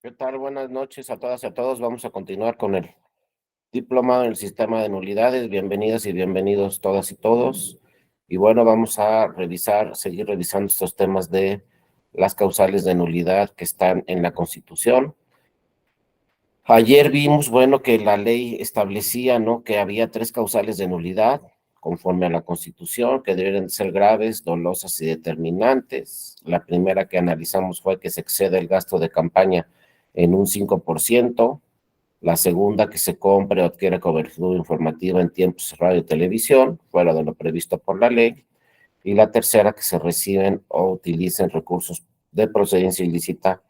¿Qué tal? Buenas noches a todas y a todos. Vamos a continuar con el diplomado en el sistema de nulidades. Bienvenidas y bienvenidos todas y todos. Y bueno, vamos a seguir revisando estos temas de las causales de nulidad que están en la Constitución. Ayer vimos, bueno, que la ley establecía, ¿no?, que había 3 causales de nulidad conforme a la Constitución, que debieran ser graves, dolosas y determinantes. La primera que analizamos fue que se excede el gasto de campaña en un 5%. La segunda, que se compre o adquiera cobertura informativa en tiempos de radio y televisión, fuera de lo previsto por la ley. Y la tercera, que se reciben o utilicen recursos de procedencia ilícita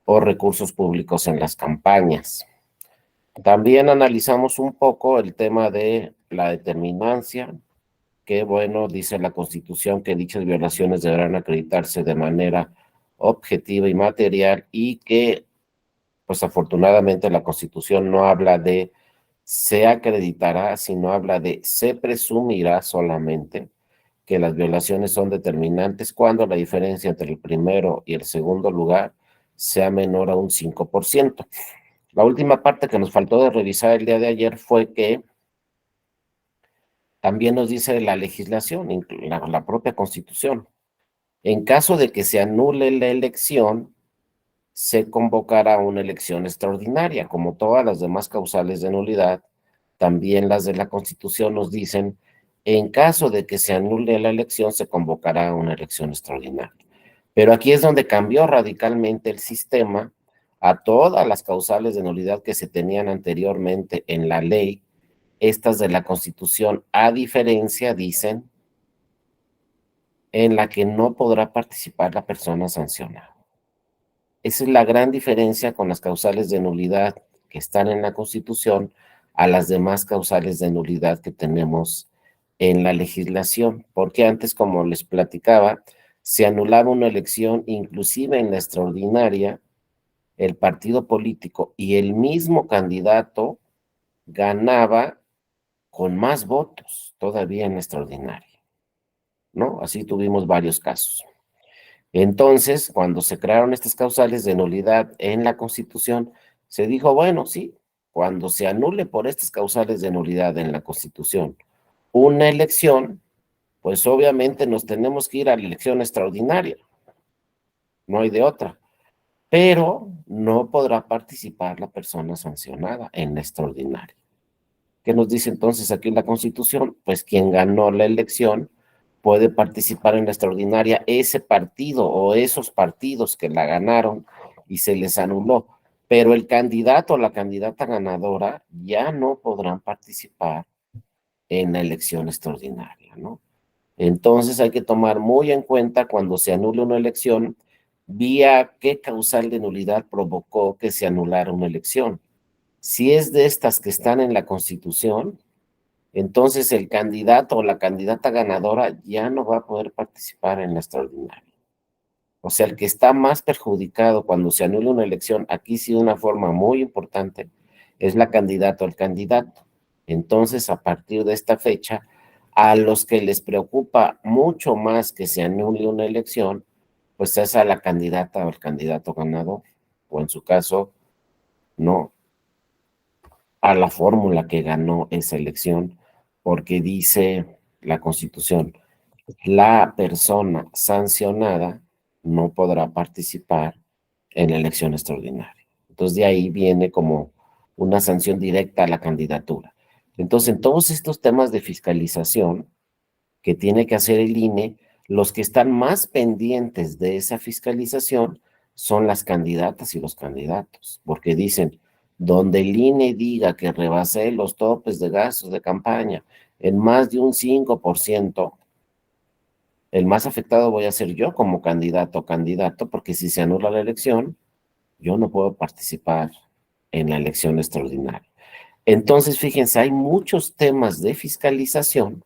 o recursos públicos en las campañas. También analizamos un poco el tema de la determinancia, que bueno, dice la Constitución que dichas violaciones deberán acreditarse de manera objetiva y material, y que pues afortunadamente la Constitución no habla de se acreditará, sino habla de se presumirá solamente que las violaciones son determinantes cuando la diferencia entre el primero y el segundo lugar sea menor a un 5%. La última parte que nos faltó de revisar el día de ayer fue que también nos dice la legislación, la propia Constitución. En caso de que se anule la elección, se convocará una elección extraordinaria. Como todas las demás causales de nulidad, también las de la Constitución nos dicen, en caso de que se anule la elección, se convocará una elección extraordinaria. Pero aquí es donde cambió radicalmente el sistema a todas las causales de nulidad que se tenían anteriormente en la ley. Estas de la Constitución, a diferencia, dicen, en la que no podrá participar la persona sancionada. Esa es la gran diferencia con las causales de nulidad que están en la Constitución a las demás causales de nulidad que tenemos en la legislación, porque antes, como les platicaba, se anulaba una elección, inclusive en la extraordinaria, el partido político y el mismo candidato ganaba con más votos todavía en la extraordinaria, ¿no? Así tuvimos varios casos. Entonces, cuando se crearon estas causales de nulidad en la Constitución, se dijo, bueno, sí, cuando se anule por estas causales de nulidad en la Constitución una elección, pues obviamente nos tenemos que ir a la elección extraordinaria, no hay de otra, pero no podrá participar la persona sancionada en la extraordinaria. ¿Qué nos dice entonces aquí la Constitución? Pues quien ganó la elección puede participar en la extraordinaria, ese partido o esos partidos que la ganaron y se les anuló, pero el candidato o la candidata ganadora ya no podrán participar en la elección extraordinaria, ¿no? Entonces hay que tomar muy en cuenta cuando se anule una elección, vía qué causal de nulidad provocó que se anulara una elección. Si es de estas que están en la Constitución, entonces el candidato o la candidata ganadora ya no va a poder participar en la extraordinaria. O sea, el que está más perjudicado cuando se anula una elección, aquí sí de una forma muy importante, es la candidata o el candidato. Entonces, a partir de esta fecha, a los que les preocupa mucho más que se anule una elección, pues es a la candidata o el candidato ganador, o en su caso, no, a la fórmula que ganó esa elección, porque dice la Constitución, la persona sancionada no podrá participar en la elección extraordinaria. Entonces de ahí viene como una sanción directa a la candidatura. Entonces en todos estos temas de fiscalización que tiene que hacer el INE, los que están más pendientes de esa fiscalización son las candidatas y los candidatos, porque dicen, donde el INE diga que rebasé los topes de gastos de campaña en más de un 5%, el más afectado voy a ser yo como candidato o candidato, porque si se anula la elección, yo no puedo participar en la elección extraordinaria. Entonces, fíjense, hay muchos temas de fiscalización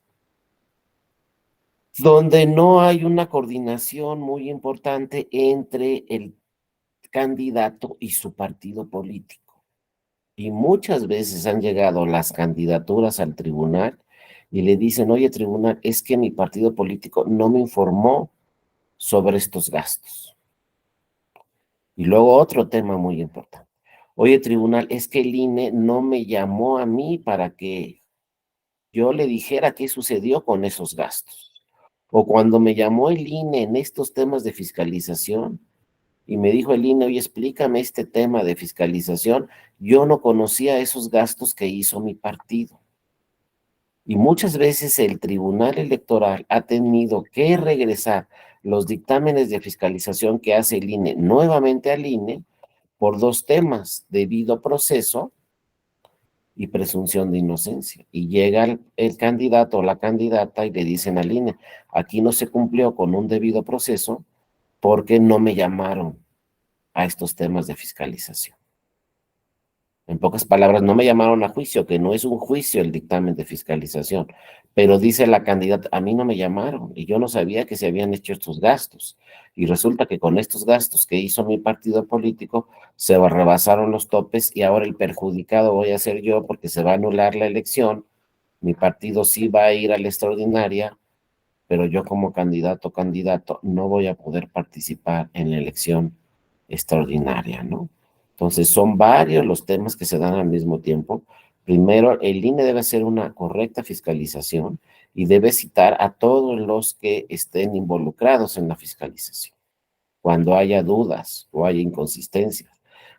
donde no hay una coordinación muy importante entre el candidato y su partido político. Y muchas veces han llegado las candidaturas al tribunal y le dicen, oye, tribunal, es que mi partido político no me informó sobre estos gastos. Y luego otro tema muy importante. Oye, tribunal, es que el INE no me llamó a mí para que yo le dijera qué sucedió con esos gastos. O cuando me llamó el INE en estos temas de fiscalización y me dijo el INE, oye, explícame este tema de fiscalización, yo no conocía esos gastos que hizo mi partido. Y muchas veces el Tribunal Electoral ha tenido que regresar los dictámenes de fiscalización que hace el INE nuevamente al INE por dos temas: debido proceso y presunción de inocencia. Y llega el candidato o la candidata y le dicen al INE, aquí no se cumplió con un debido proceso porque no me llamaron a estos temas de fiscalización. En pocas palabras, no me llamaron a juicio, que no es un juicio el dictamen de fiscalización, pero dice la candidata, a mí no me llamaron y yo no sabía que se habían hecho estos gastos. Y resulta que con estos gastos que hizo mi partido político, se rebasaron los topes y ahora el perjudicado voy a ser yo porque se va a anular la elección. Mi partido sí va a ir a la extraordinaria, pero yo como candidato no voy a poder participar en la elección extraordinaria, ¿no? Entonces son varios los temas que se dan al mismo tiempo. Primero, el INE debe hacer una correcta fiscalización y debe citar a todos los que estén involucrados en la fiscalización cuando haya dudas o haya inconsistencias,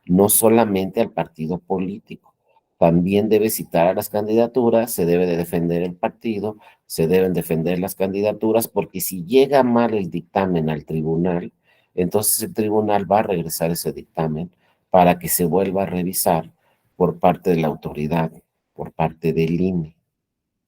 no solamente al partido político. También debe citar a las candidaturas, se debe de defender el partido, se deben defender las candidaturas, porque si llega mal el dictamen al tribunal, entonces el tribunal va a regresar ese dictamen para que se vuelva a revisar por parte de la autoridad, por parte del INE.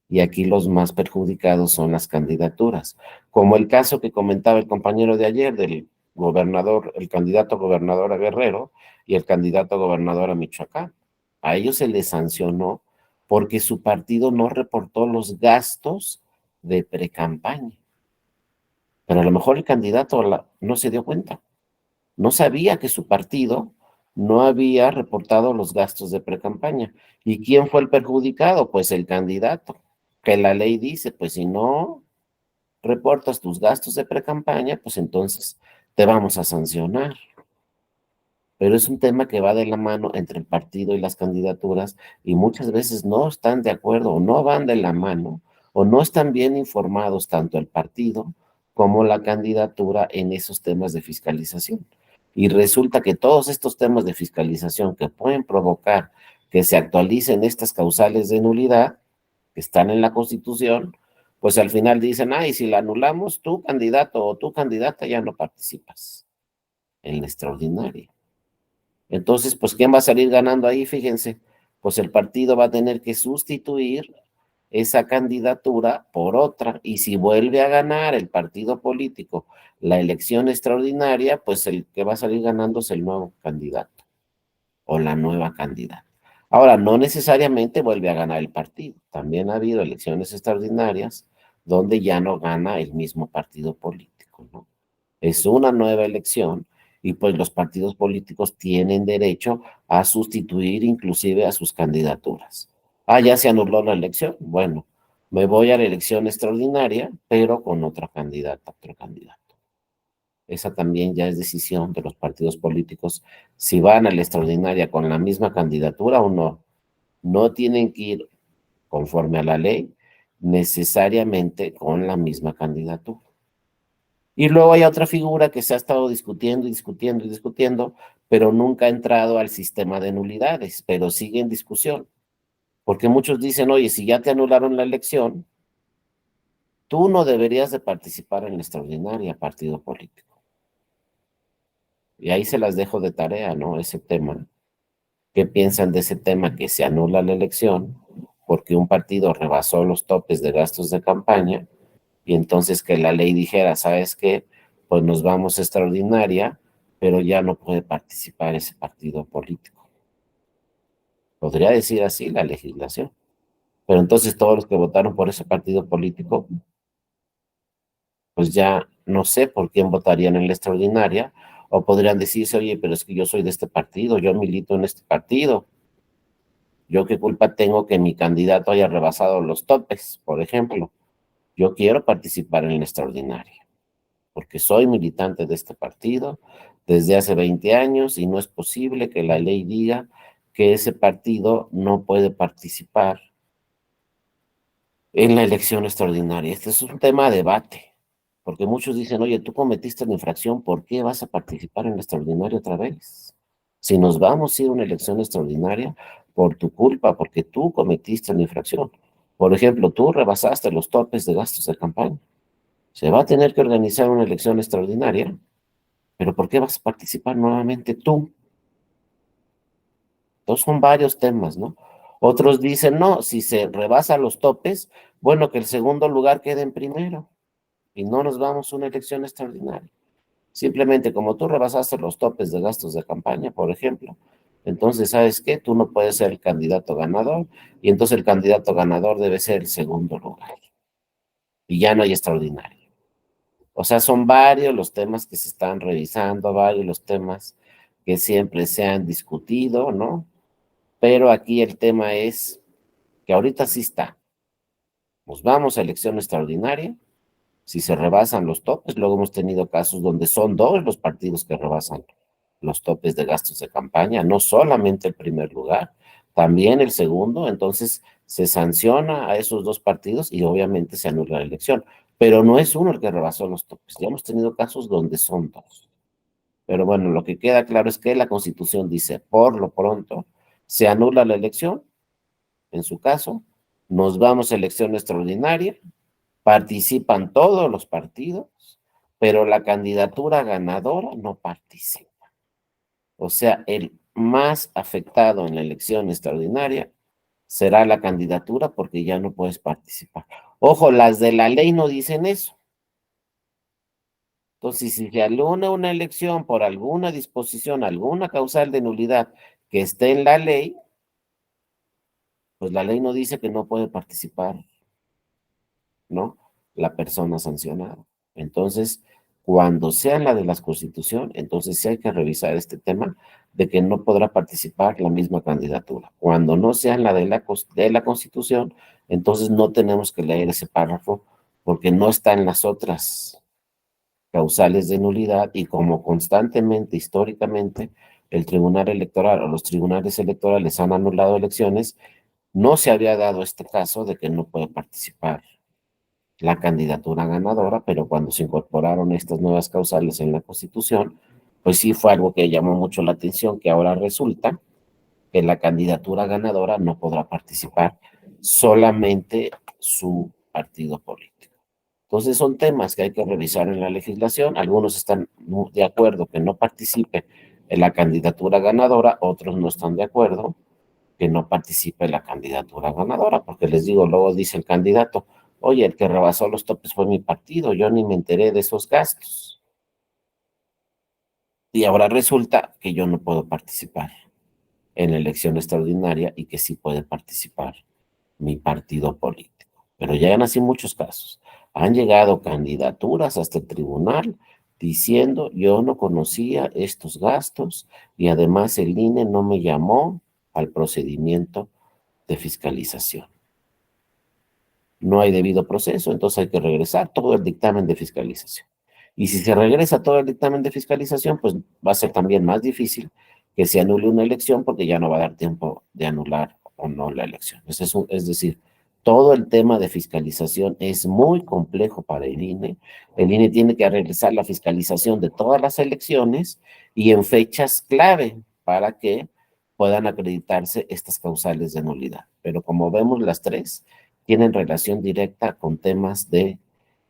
Y aquí los más perjudicados son las candidaturas, como el caso que comentaba el compañero de ayer del gobernador, el candidato a gobernador a Guerrero y el candidato a gobernador a Michoacán. A ellos se les sancionó porque su partido no reportó los gastos de precampaña. Pero a lo mejor el candidato no se dio cuenta, no sabía que su partido no había reportado los gastos de precampaña. ¿Y quién fue el perjudicado? Pues el candidato, que la ley dice, pues si no reportas tus gastos de precampaña, pues entonces te vamos a sancionar. Pero es un tema que va de la mano entre el partido y las candidaturas y muchas veces no están de acuerdo o no van de la mano o no están bien informados tanto el partido como la candidatura en esos temas de fiscalización. Y resulta que todos estos temas de fiscalización que pueden provocar que se actualicen estas causales de nulidad que están en la Constitución, pues al final dicen, ay, si la anulamos, tu candidato o tu candidata ya no participas en la extraordinaria. Entonces, pues, ¿quién va a salir ganando ahí? Fíjense, pues el partido va a tener que sustituir esa candidatura por otra, y si vuelve a ganar el partido político la elección extraordinaria, pues el que va a salir ganando es el nuevo candidato o la nueva candidata. Ahora, no necesariamente vuelve a ganar el partido, también ha habido elecciones extraordinarias donde ya no gana el mismo partido político, ¿no? Es una nueva elección y pues los partidos políticos tienen derecho a sustituir inclusive a sus candidaturas. Ah, ya se anuló la elección. Bueno, me voy a la elección extraordinaria, pero con otra candidata, otro candidato. Esa también ya es decisión de los partidos políticos si van a la extraordinaria con la misma candidatura o no. No tienen que ir conforme a la ley necesariamente con la misma candidatura. Y luego hay otra figura que se ha estado discutiendo y discutiendo y discutiendo, pero nunca ha entrado al sistema de nulidades, pero sigue en discusión. Porque muchos dicen, oye, si ya te anularon la elección, tú no deberías de participar en la extraordinaria, partido político. Y ahí se las dejo de tarea, ¿no? Ese tema. ¿Qué piensan de ese tema que se anula la elección porque un partido rebasó los topes de gastos de campaña y entonces que la ley dijera, ¿sabes qué? Pues nos vamos a extraordinaria, pero ya no puede participar ese partido político? Podría decir así la legislación. Pero entonces todos los que votaron por ese partido político, pues ya no sé por quién votarían en la extraordinaria, o podrían decirse, oye, pero es que yo soy de este partido, yo milito en este partido, yo qué culpa tengo que mi candidato haya rebasado los topes, por ejemplo. Yo quiero participar en la extraordinaria porque soy militante de este partido, desde hace 20 años y no es posible que la ley diga que ese partido no puede participar en la elección extraordinaria. Este es un tema de debate, porque muchos dicen, oye, tú cometiste la infracción, ¿por qué vas a participar en la extraordinaria otra vez? Si nos vamos a ir a una elección extraordinaria por tu culpa, porque tú cometiste la infracción. Por ejemplo, tú rebasaste los topes de gastos de campaña. Se va a tener que organizar una elección extraordinaria, pero ¿por qué vas a participar nuevamente tú? Entonces son varios temas, ¿no? Otros dicen, no, si se rebasa los topes, bueno, que el segundo lugar quede en primero y no nos vamos a una elección extraordinaria. Simplemente como tú rebasaste los topes de gastos de campaña, por ejemplo, entonces, ¿sabes qué? Tú no puedes ser el candidato ganador y entonces el candidato ganador debe ser el segundo lugar y ya no hay extraordinario. O sea, son varios los temas que se están revisando, varios los temas que siempre se han discutido, ¿no? Pero aquí el tema es que ahorita sí está. Nos vamos a elección extraordinaria. Si se rebasan los topes, luego hemos tenido casos donde son dos los partidos que rebasan los topes de gastos de campaña, no solamente el primer lugar, también el segundo, entonces se sanciona a esos dos partidos y obviamente se anula la elección. Pero no es uno el que rebasó los topes, ya hemos tenido casos donde son dos. Pero bueno, lo que queda claro es que la Constitución dice, por lo pronto, se anula la elección, en su caso, nos vamos a elección extraordinaria, participan todos los partidos, pero la candidatura ganadora no participa. O sea, el más afectado en la elección extraordinaria será la candidatura porque ya no puedes participar. Ojo, las de la ley no dicen eso. Entonces, si se anula una elección por alguna disposición, alguna causal de nulidad que esté en la ley, pues la ley no dice que no puede participar, ¿no? La persona sancionada. Entonces, cuando sea la de la Constitución, entonces sí hay que revisar este tema de que no podrá participar la misma candidatura. Cuando no sea la de la Constitución, entonces no tenemos que leer ese párrafo porque no está en las otras causales de nulidad y como constantemente, históricamente, el Tribunal Electoral o los tribunales electorales han anulado elecciones, no se había dado este caso de que no puede participar la candidatura ganadora, pero cuando se incorporaron estas nuevas causales en la Constitución, pues sí fue algo que llamó mucho la atención, que ahora resulta que la candidatura ganadora no podrá participar solamente su partido político. Entonces son temas que hay que revisar en la legislación. Algunos están de acuerdo que no participe en la candidatura ganadora, otros no están de acuerdo que no participe en la candidatura ganadora, porque les digo, luego dice el candidato, oye, el que rebasó los topes fue mi partido, yo ni me enteré de esos gastos. Y ahora resulta que yo no puedo participar en la elección extraordinaria y que sí puede participar mi partido político. Pero ya han así muchos casos. Han llegado candidaturas hasta el tribunal diciendo yo no conocía estos gastos y además el INE no me llamó al procedimiento de fiscalización. No hay debido proceso, entonces hay que regresar todo el dictamen de fiscalización. Y si se regresa todo el dictamen de fiscalización, pues va a ser también más difícil que se anule una elección porque ya no va a dar tiempo de anular o no la elección. Es decir, todo el tema de fiscalización es muy complejo para el INE. El INE tiene que realizar la fiscalización de todas las elecciones y en fechas clave para que puedan acreditarse estas causales de nulidad. Pero como vemos las tres, tienen relación directa con temas de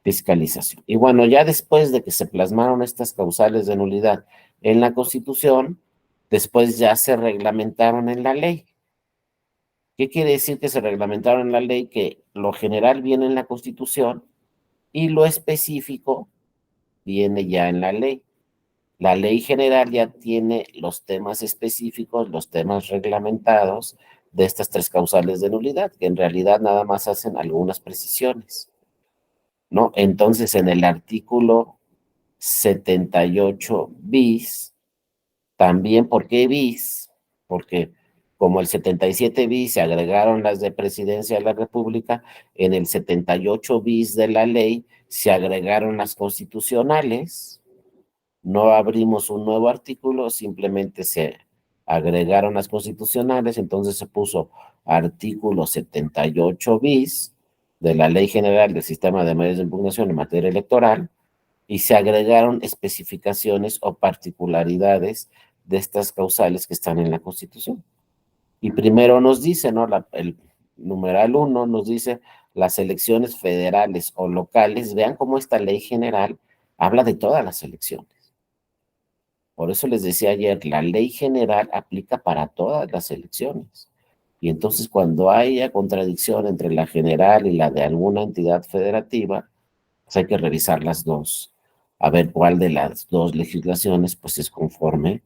fiscalización. Y bueno, ya después de que se plasmaron estas causales de nulidad en la Constitución, después ya se reglamentaron en la ley. ¿Qué quiere decir que se reglamentaron en la ley? Que lo general viene en la Constitución y lo específico viene ya en la ley. La ley general ya tiene los temas específicos, los temas reglamentados de estas tres causales de nulidad, que en realidad nada más hacen algunas precisiones, ¿no? Entonces, en el artículo 78 bis, también, ¿por qué bis? Porque como el 77 bis se agregaron las de Presidencia de la República, en el 78 bis de la ley se agregaron las constitucionales, No abrimos un nuevo artículo, simplemente se agregaron las constitucionales, entonces se puso artículo 78 bis de la Ley General del Sistema de Medios de Impugnación en materia electoral, y se agregaron especificaciones o particularidades de estas causales que están en la Constitución. Y primero nos dice, ¿no? El numeral 1 nos dice las elecciones federales o locales. Vean cómo esta ley general habla de todas las elecciones. Por eso les decía ayer, la ley general aplica para todas las elecciones. Y entonces cuando haya contradicción entre la general y la de alguna entidad federativa, pues hay que revisar las dos, a ver cuál de las dos legislaciones pues es conforme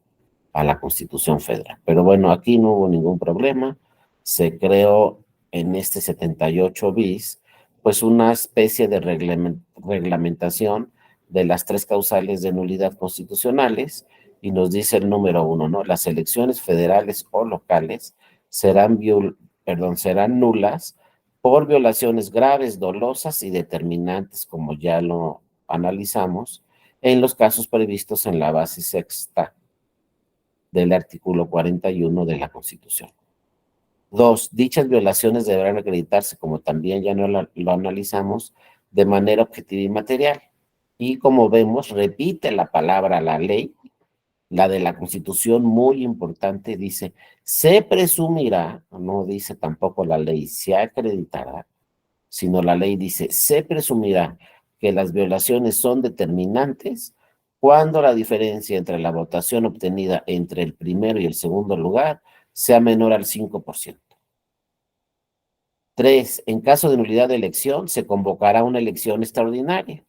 a la Constitución Federal. Pero bueno, aquí no hubo ningún problema. Se creó en este 78 bis, pues una especie de reglamentación de las tres causales de nulidad constitucionales, y nos dice el número 1, ¿no? Las elecciones federales o locales serán, serán nulas por violaciones graves, dolosas y determinantes, como ya lo analizamos, en los casos previstos en la base sexta del artículo 41 de la Constitución. 2. Dichas violaciones deberán acreditarse, como también ya no lo analizamos, de manera objetiva y material. Y como vemos, repite la palabra la ley, la de la Constitución, muy importante, dice, se presumirá, no dice tampoco la ley, se acreditará, sino la ley dice, se presumirá que las violaciones son determinantes cuando la diferencia entre la votación obtenida entre el primero y el segundo lugar sea menor al 5%. 3. En caso de nulidad de elección, se convocará una elección extraordinaria.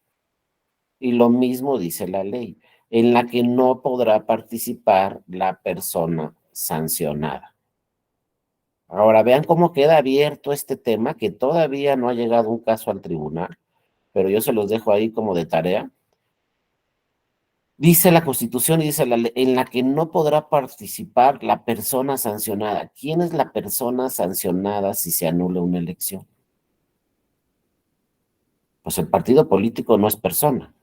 Y lo mismo dice la ley, en la que no podrá participar la persona sancionada. Ahora vean cómo queda abierto este tema, que todavía no ha llegado un caso al tribunal, pero yo se los dejo ahí como de tarea. Dice la Constitución y dice la ley, en la que no podrá participar la persona sancionada. ¿Quién es la persona sancionada si se anula una elección? Pues el partido político no es persona,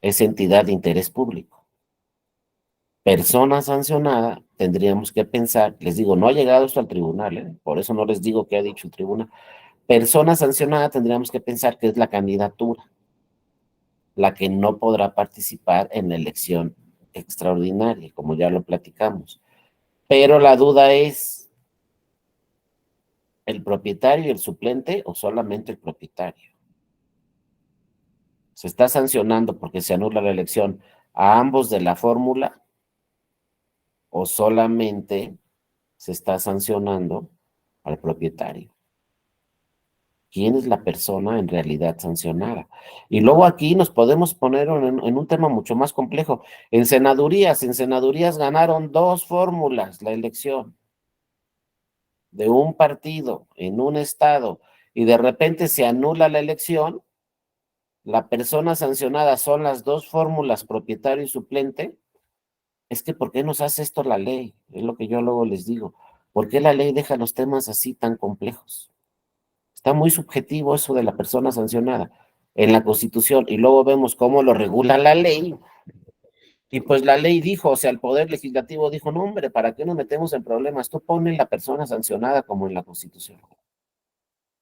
es entidad de interés público. Persona sancionada, tendríamos que pensar, les digo, no ha llegado esto al tribunal, por eso no les digo qué ha dicho el tribunal. Persona sancionada, tendríamos que pensar que es la candidatura, la que no podrá participar en la elección extraordinaria, como ya lo platicamos. Pero la duda es, ¿el propietario y el suplente o solamente el propietario? ¿Se está sancionando porque se anula la elección a ambos de la fórmula o solamente se está sancionando al propietario? ¿Quién es la persona en realidad sancionada? Y luego aquí nos podemos poner en un tema mucho más complejo. En senadurías ganaron dos fórmulas la elección de un partido en un estado y de repente se anula la elección, la persona sancionada son las dos fórmulas, propietario y suplente. Es que ¿por qué nos hace esto la ley? Es lo que yo luego les digo. ¿Por qué la ley deja los temas así tan complejos? Está muy subjetivo eso de la persona sancionada en la Constitución, y luego vemos cómo lo regula la ley. Y pues la ley dijo, o sea, el Poder Legislativo dijo, no hombre, ¿para qué nos metemos en problemas? Tú pones la persona sancionada como en la Constitución.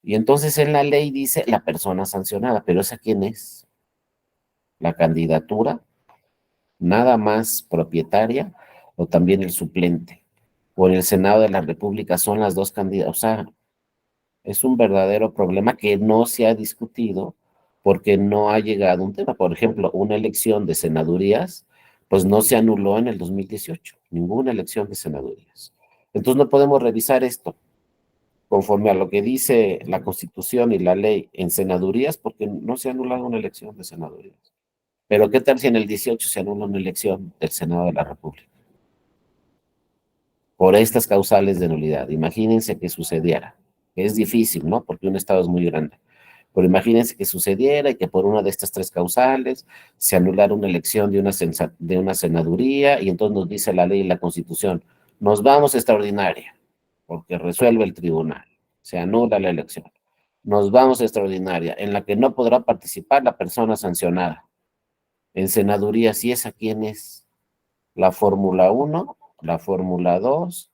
Y entonces en la ley dice la persona sancionada, pero ¿esa quién es? ¿La candidatura? ¿Nada más propietaria o también el suplente? O en el Senado de la República son las dos candidatas. O sea, es un verdadero problema que no se ha discutido porque no ha llegado un tema. Por ejemplo, una elección de senadurías, pues no se anuló en el 2018, ninguna elección de senadurías. Entonces no podemos revisar esto conforme a lo que dice la Constitución y la ley en senadurías, porque no se ha anulado una elección de senadurías. Pero ¿qué tal si en el 18 se anula una elección del Senado de la República? Por estas causales de nulidad. Imagínense que sucediera. Es difícil, ¿no? Porque un estado es muy grande. Pero imagínense que sucediera y que por una de estas tres causales se anulara una elección de una senaduría, y entonces nos dice la ley y la Constitución, nos vamos a extraordinaria, porque resuelve el tribunal, se anula la elección. Nos vamos a extraordinaria, en la que no podrá participar la persona sancionada. En senaduría, si es a quién es la Fórmula 1, la Fórmula 2,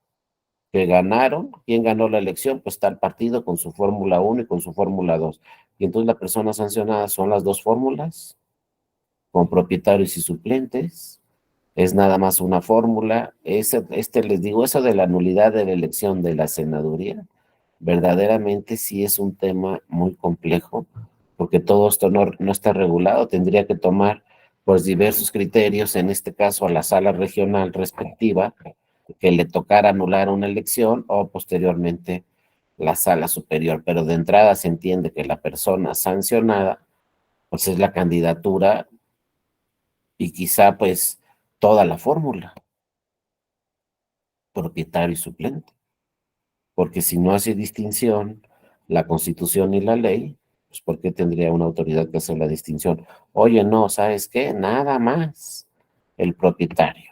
que ganaron. ¿Quién ganó la elección? Pues está el partido con su Fórmula 1 y con su Fórmula 2. Y entonces la persona sancionada son las dos fórmulas, con propietarios y suplentes. Es nada más una fórmula. Les digo, eso de la nulidad de la elección de la senaduría, verdaderamente sí es un tema muy complejo, porque todo esto no está regulado. Tendría que tomar pues diversos criterios, en este caso a la sala regional respectiva, que le tocara anular una elección o posteriormente la sala superior. Pero de entrada se entiende que la persona sancionada pues es la candidatura y quizá pues toda la fórmula, propietario y suplente, porque si no hace distinción la Constitución y la ley, pues ¿por qué tendría una autoridad que hacer la distinción? Oye, no, ¿sabes qué? Nada más el propietario.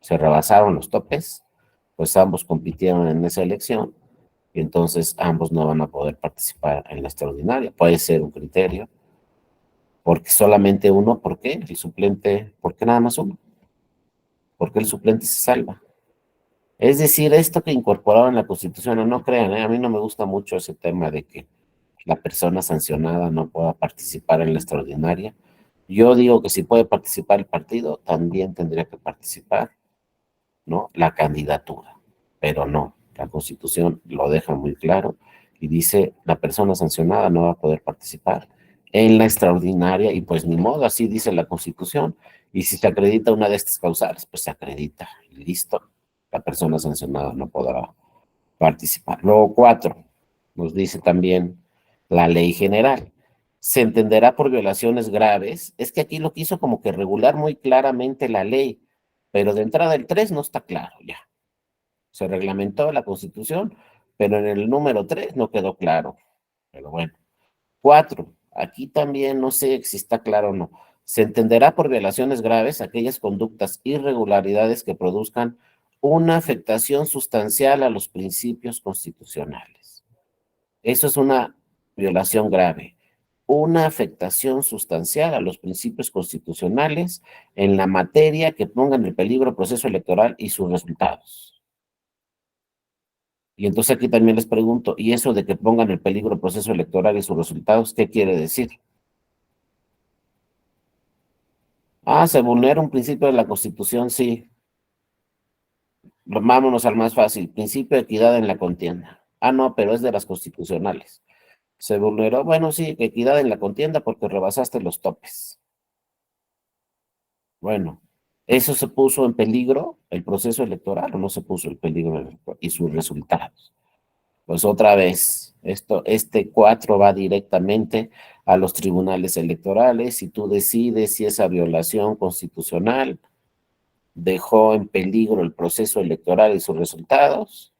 Se rebasaron los topes, pues ambos compitieron en esa elección y entonces ambos no van a poder participar en la extraordinaria. Puede ser un criterio, porque solamente uno, ¿por qué? El suplente, ¿por qué nada más uno? ¿Por qué el suplente se salva? Es decir, esto que incorporaron en la Constitución, no crean, a mí no me gusta mucho ese tema de que la persona sancionada no pueda participar en la extraordinaria. Yo digo que si puede participar el partido, también tendría que participar, ¿no? La candidatura, pero no, la Constitución lo deja muy claro y dice la persona sancionada no va a poder participar en la extraordinaria y pues ni modo, así dice la Constitución. Y si se acredita una de estas causales, pues se acredita y listo, la persona sancionada no podrá participar. Luego, 4, nos dice también la ley general. Se entenderá por violaciones graves. Es que aquí lo quiso como que regular muy claramente la ley, pero de entrada el 3 no está claro ya. Se reglamentó la Constitución, pero en el número 3 no quedó claro. Pero bueno. 4, aquí también no sé si está claro o no. Se entenderá por violaciones graves aquellas conductas, irregularidades que produzcan una afectación sustancial a los principios constitucionales. Eso es una violación grave. Una afectación sustancial a los principios constitucionales en la materia que pongan en peligro el proceso electoral y sus resultados. Y entonces aquí también les pregunto, ¿y eso de que pongan en peligro el proceso electoral y sus resultados, qué quiere decir? Ah, se vulnera un principio de la Constitución, sí. Vámonos al más fácil, principio de equidad en la contienda. Ah, no, pero es de las constitucionales. Se vulneró, bueno, sí, equidad en la contienda porque rebasaste los topes. Bueno, ¿eso se puso en peligro el proceso electoral o no se puso en peligro y sus resultados? Pues otra vez, este 4 va directamente a los tribunales electorales y tú decides si esa violación constitucional dejó en peligro el proceso electoral y sus resultados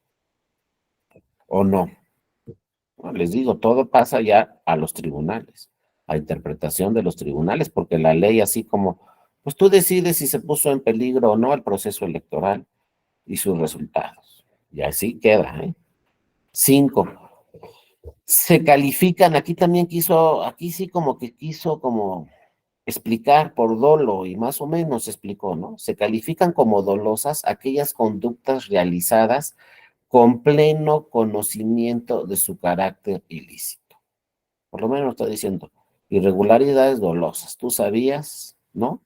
o no. Bueno, les digo, todo pasa ya a los tribunales, a interpretación de los tribunales, porque la ley así como, pues tú decides si se puso en peligro o no el proceso electoral y sus resultados. Y así queda, ¿eh? 5, se califican, aquí también quiso, aquí sí como que quiso como explicar por dolo y más o menos explicó, ¿no? Se califican como dolosas aquellas conductas realizadas con pleno conocimiento de su carácter ilícito. Por lo menos está diciendo, irregularidades dolosas. Tú sabías, ¿no?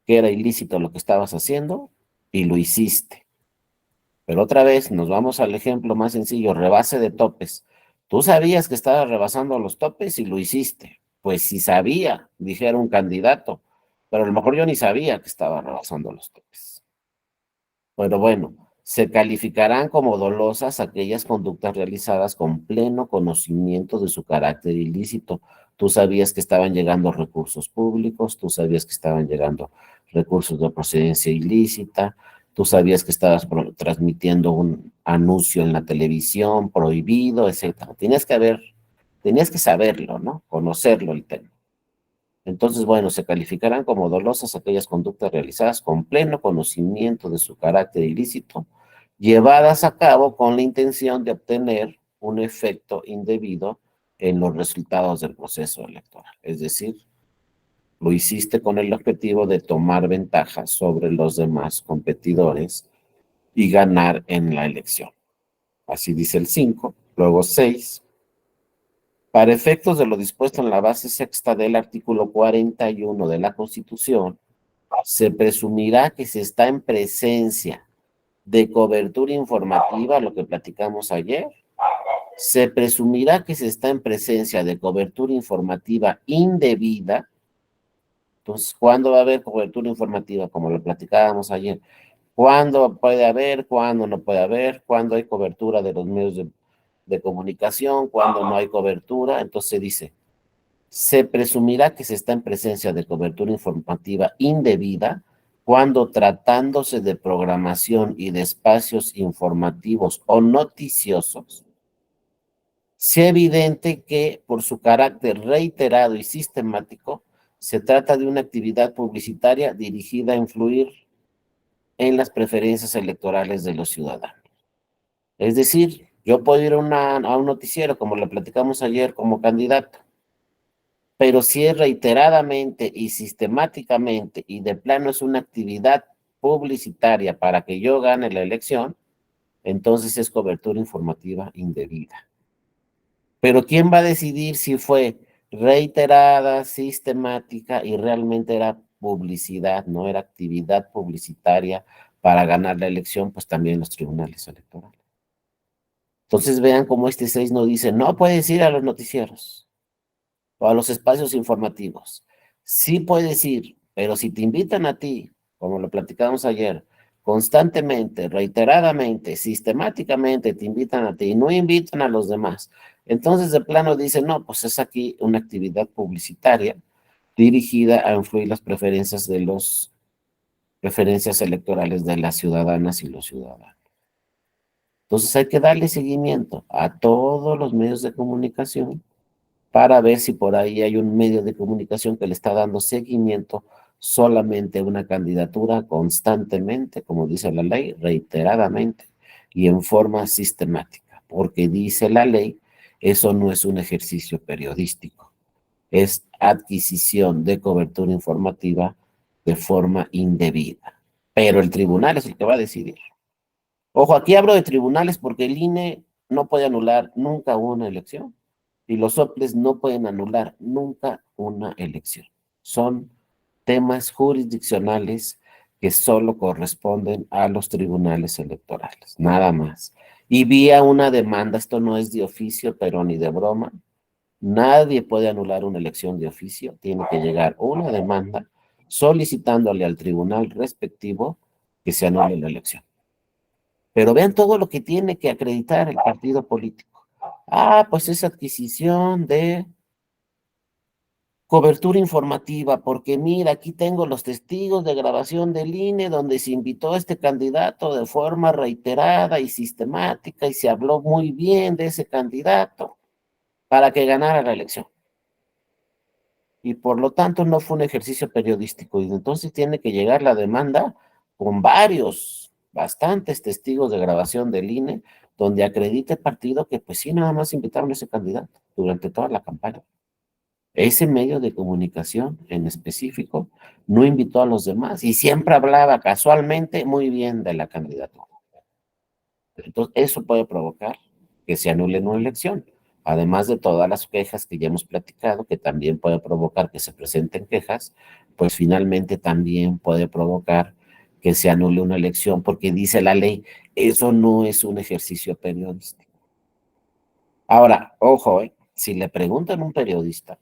Que era ilícito lo que estabas haciendo y lo hiciste. Pero otra vez nos vamos al ejemplo más sencillo, rebase de topes. Tú sabías que estabas rebasando los topes y lo hiciste. Pues si sabía, dijera un candidato, pero a lo mejor yo ni sabía que estaba rebasando los topes. Pero bueno, se calificarán como dolosas aquellas conductas realizadas con pleno conocimiento de su carácter ilícito. Tú sabías que estaban llegando recursos públicos, tú sabías que estaban llegando recursos de procedencia ilícita, tú sabías que estabas transmitiendo un anuncio en la televisión prohibido, etcétera. Tenías que saberlo, ¿no? Conocerlo el tema. Entonces, bueno, se calificarán como dolosas aquellas conductas realizadas con pleno conocimiento de su carácter ilícito, llevadas a cabo con la intención de obtener un efecto indebido en los resultados del proceso electoral. Es decir, lo hiciste con el objetivo de tomar ventaja sobre los demás competidores y ganar en la elección. Así dice el 5. Luego 6. Para efectos de lo dispuesto en la base sexta del artículo 41 de la Constitución, se presumirá que se está en presencia de cobertura informativa, lo que platicamos ayer. Se presumirá que se está en presencia de cobertura informativa indebida. Entonces, ¿cuándo va a haber cobertura informativa? Como lo platicábamos ayer. ¿Cuándo puede haber? ¿Cuándo no puede haber? ¿Cuándo hay cobertura de los medios de comunicación? ¿Cuándo no hay cobertura? Entonces se dice, se presumirá que se está en presencia de cobertura informativa indebida cuando tratándose de programación y de espacios informativos o noticiosos, sea evidente que por su carácter reiterado y sistemático, se trata de una actividad publicitaria dirigida a influir en las preferencias electorales de los ciudadanos. Es decir, yo puedo ir a un noticiero, como lo platicamos ayer, como candidato, pero si es reiteradamente y sistemáticamente y de plano es una actividad publicitaria para que yo gane la elección, entonces es cobertura informativa indebida. Pero ¿quién va a decidir si fue reiterada, sistemática y realmente era publicidad, no era actividad publicitaria para ganar la elección? Pues también los tribunales electorales. Entonces vean cómo este 6 no dice, no puedes ir a los noticieros o a los espacios informativos. Sí puedes ir, pero si te invitan a ti, como lo platicamos ayer, constantemente, reiteradamente, sistemáticamente te invitan a ti y no invitan a los demás, entonces de plano dicen, no, pues es aquí una actividad publicitaria dirigida a influir las preferencias preferencias electorales de las ciudadanas y los ciudadanos. Entonces hay que darle seguimiento a todos los medios de comunicación para ver si por ahí hay un medio de comunicación que le está dando seguimiento solamente a una candidatura constantemente, como dice la ley, reiteradamente y en forma sistemática, porque dice la ley, eso no es un ejercicio periodístico, es adquisición de cobertura informativa de forma indebida. Pero el tribunal es el que va a decidir. Ojo, aquí hablo de tribunales porque el INE no puede anular nunca una elección y los soples no pueden anular nunca una elección. Son temas jurisdiccionales que solo corresponden a los tribunales electorales, nada más. Y vía una demanda, esto no es de oficio, pero ni de broma, nadie puede anular una elección de oficio, tiene que llegar una demanda solicitándole al tribunal respectivo que se anule la elección. Pero vean todo lo que tiene que acreditar el partido político. Ah, pues es adquisición de cobertura informativa, porque mira, aquí tengo los testigos de grabación del INE donde se invitó a este candidato de forma reiterada y sistemática y se habló muy bien de ese candidato para que ganara la elección. Y por lo tanto no fue un ejercicio periodístico y entonces tiene que llegar la demanda con bastantes testigos de grabación del INE donde acredite el partido que pues sí, nada más invitaron a ese candidato durante toda la campaña. Ese medio de comunicación en específico no invitó a los demás y siempre hablaba casualmente muy bien de la candidatura. Entonces, eso puede provocar que se anule una elección, además de todas las quejas que ya hemos platicado, que también puede provocar que se presenten quejas, pues finalmente también puede provocar que se anule una elección, porque dice la ley, eso no es un ejercicio periodístico. Ahora, ojo, si le preguntan a un periodista,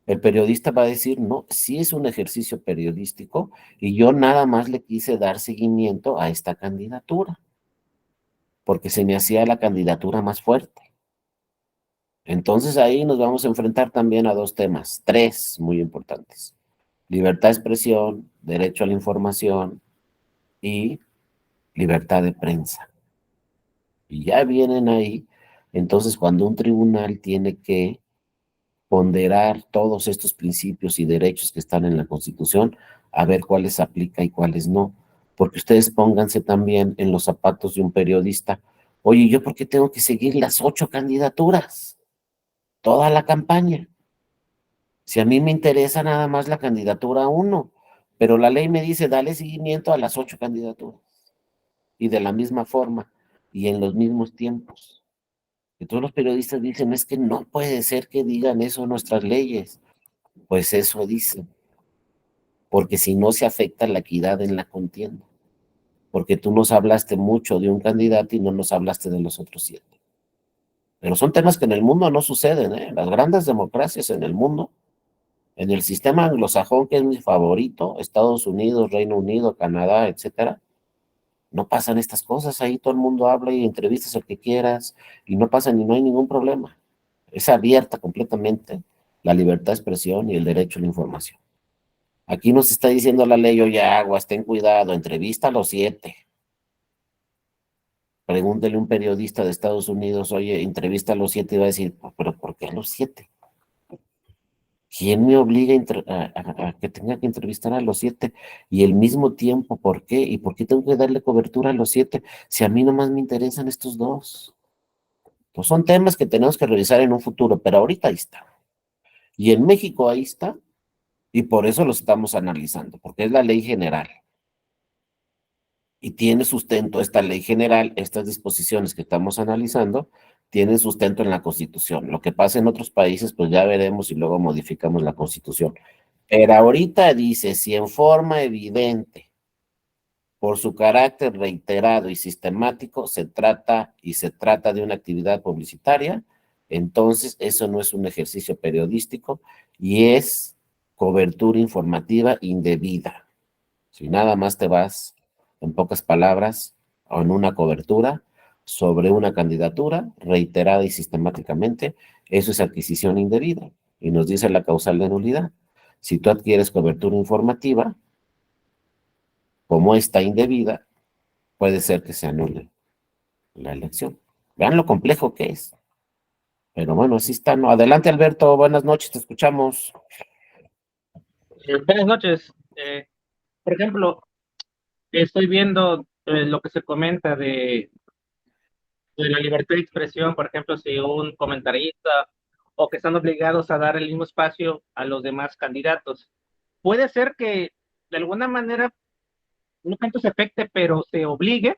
el periodista va a decir, no, sí es un ejercicio periodístico y yo nada más le quise dar seguimiento a esta candidatura, porque se me hacía la candidatura más fuerte. Entonces ahí nos vamos a enfrentar también a dos temas, tres muy importantes. Libertad de expresión, derecho a la información y libertad de prensa. Y ya vienen ahí, entonces cuando un tribunal tiene que ponderar todos estos principios y derechos que están en la Constitución, a ver cuáles aplica y cuáles no. Porque ustedes pónganse también en los zapatos de un periodista. Oye, ¿yo por qué tengo que seguir las 8 candidaturas? Toda la campaña. Si a mí me interesa nada más la candidatura 1, pero la ley me dice, dale seguimiento a las 8 candidaturas, y de la misma forma, y en los mismos tiempos. Y todos los periodistas dicen, es que no puede ser que digan eso nuestras leyes. Pues eso dicen, porque si no se afecta la equidad en la contienda, porque tú nos hablaste mucho de un candidato y no nos hablaste de los otros 7. Pero son temas que en el mundo no suceden, ¿eh? Las grandes democracias en el mundo, en el sistema anglosajón, que es mi favorito, Estados Unidos, Reino Unido, Canadá, etcétera, no pasan estas cosas. Ahí todo el mundo habla y entrevistas al que quieras y no pasan y no hay ningún problema. Es abierta completamente la libertad de expresión y el derecho a la información. Aquí nos está diciendo la ley, oye, aguas, ten cuidado, entrevista a los 7. Pregúntele a un periodista de Estados Unidos, oye, entrevista a los 7, y va a decir, pero ¿por qué a los 7? ¿Quién me obliga a que tenga que entrevistar a los 7? Y al mismo tiempo, ¿por qué? ¿Y por qué tengo que darle cobertura a los 7 si a mí nomás me interesan estos 2? Pues son temas que tenemos que revisar en un futuro, pero ahorita ahí está. Y en México ahí está, y por eso lo estamos analizando, porque es la ley general. Y tiene sustento esta ley general, estas disposiciones que estamos analizando, tienen sustento en la Constitución. Lo que pasa en otros países, pues ya veremos y luego modificamos la Constitución. Pero ahorita dice, si en forma evidente, por su carácter reiterado y sistemático, se trata de una actividad publicitaria, entonces eso no es un ejercicio periodístico y es cobertura informativa indebida. Si nada más te vas, en pocas palabras, o en una cobertura sobre una candidatura reiterada y sistemáticamente, eso es adquisición indebida. Y nos dice la causal de nulidad. Si tú adquieres cobertura informativa, como está indebida, puede ser que se anule la elección. Vean lo complejo que es. Pero bueno, así está, ¿no? Adelante, Alberto, buenas noches, te escuchamos. Buenas noches. Por ejemplo, estoy viendo lo que se comenta de la libertad de expresión, por ejemplo, si un comentarista o que están obligados a dar el mismo espacio a los demás candidatos. Puede ser que de alguna manera no tanto se afecte, pero se obligue,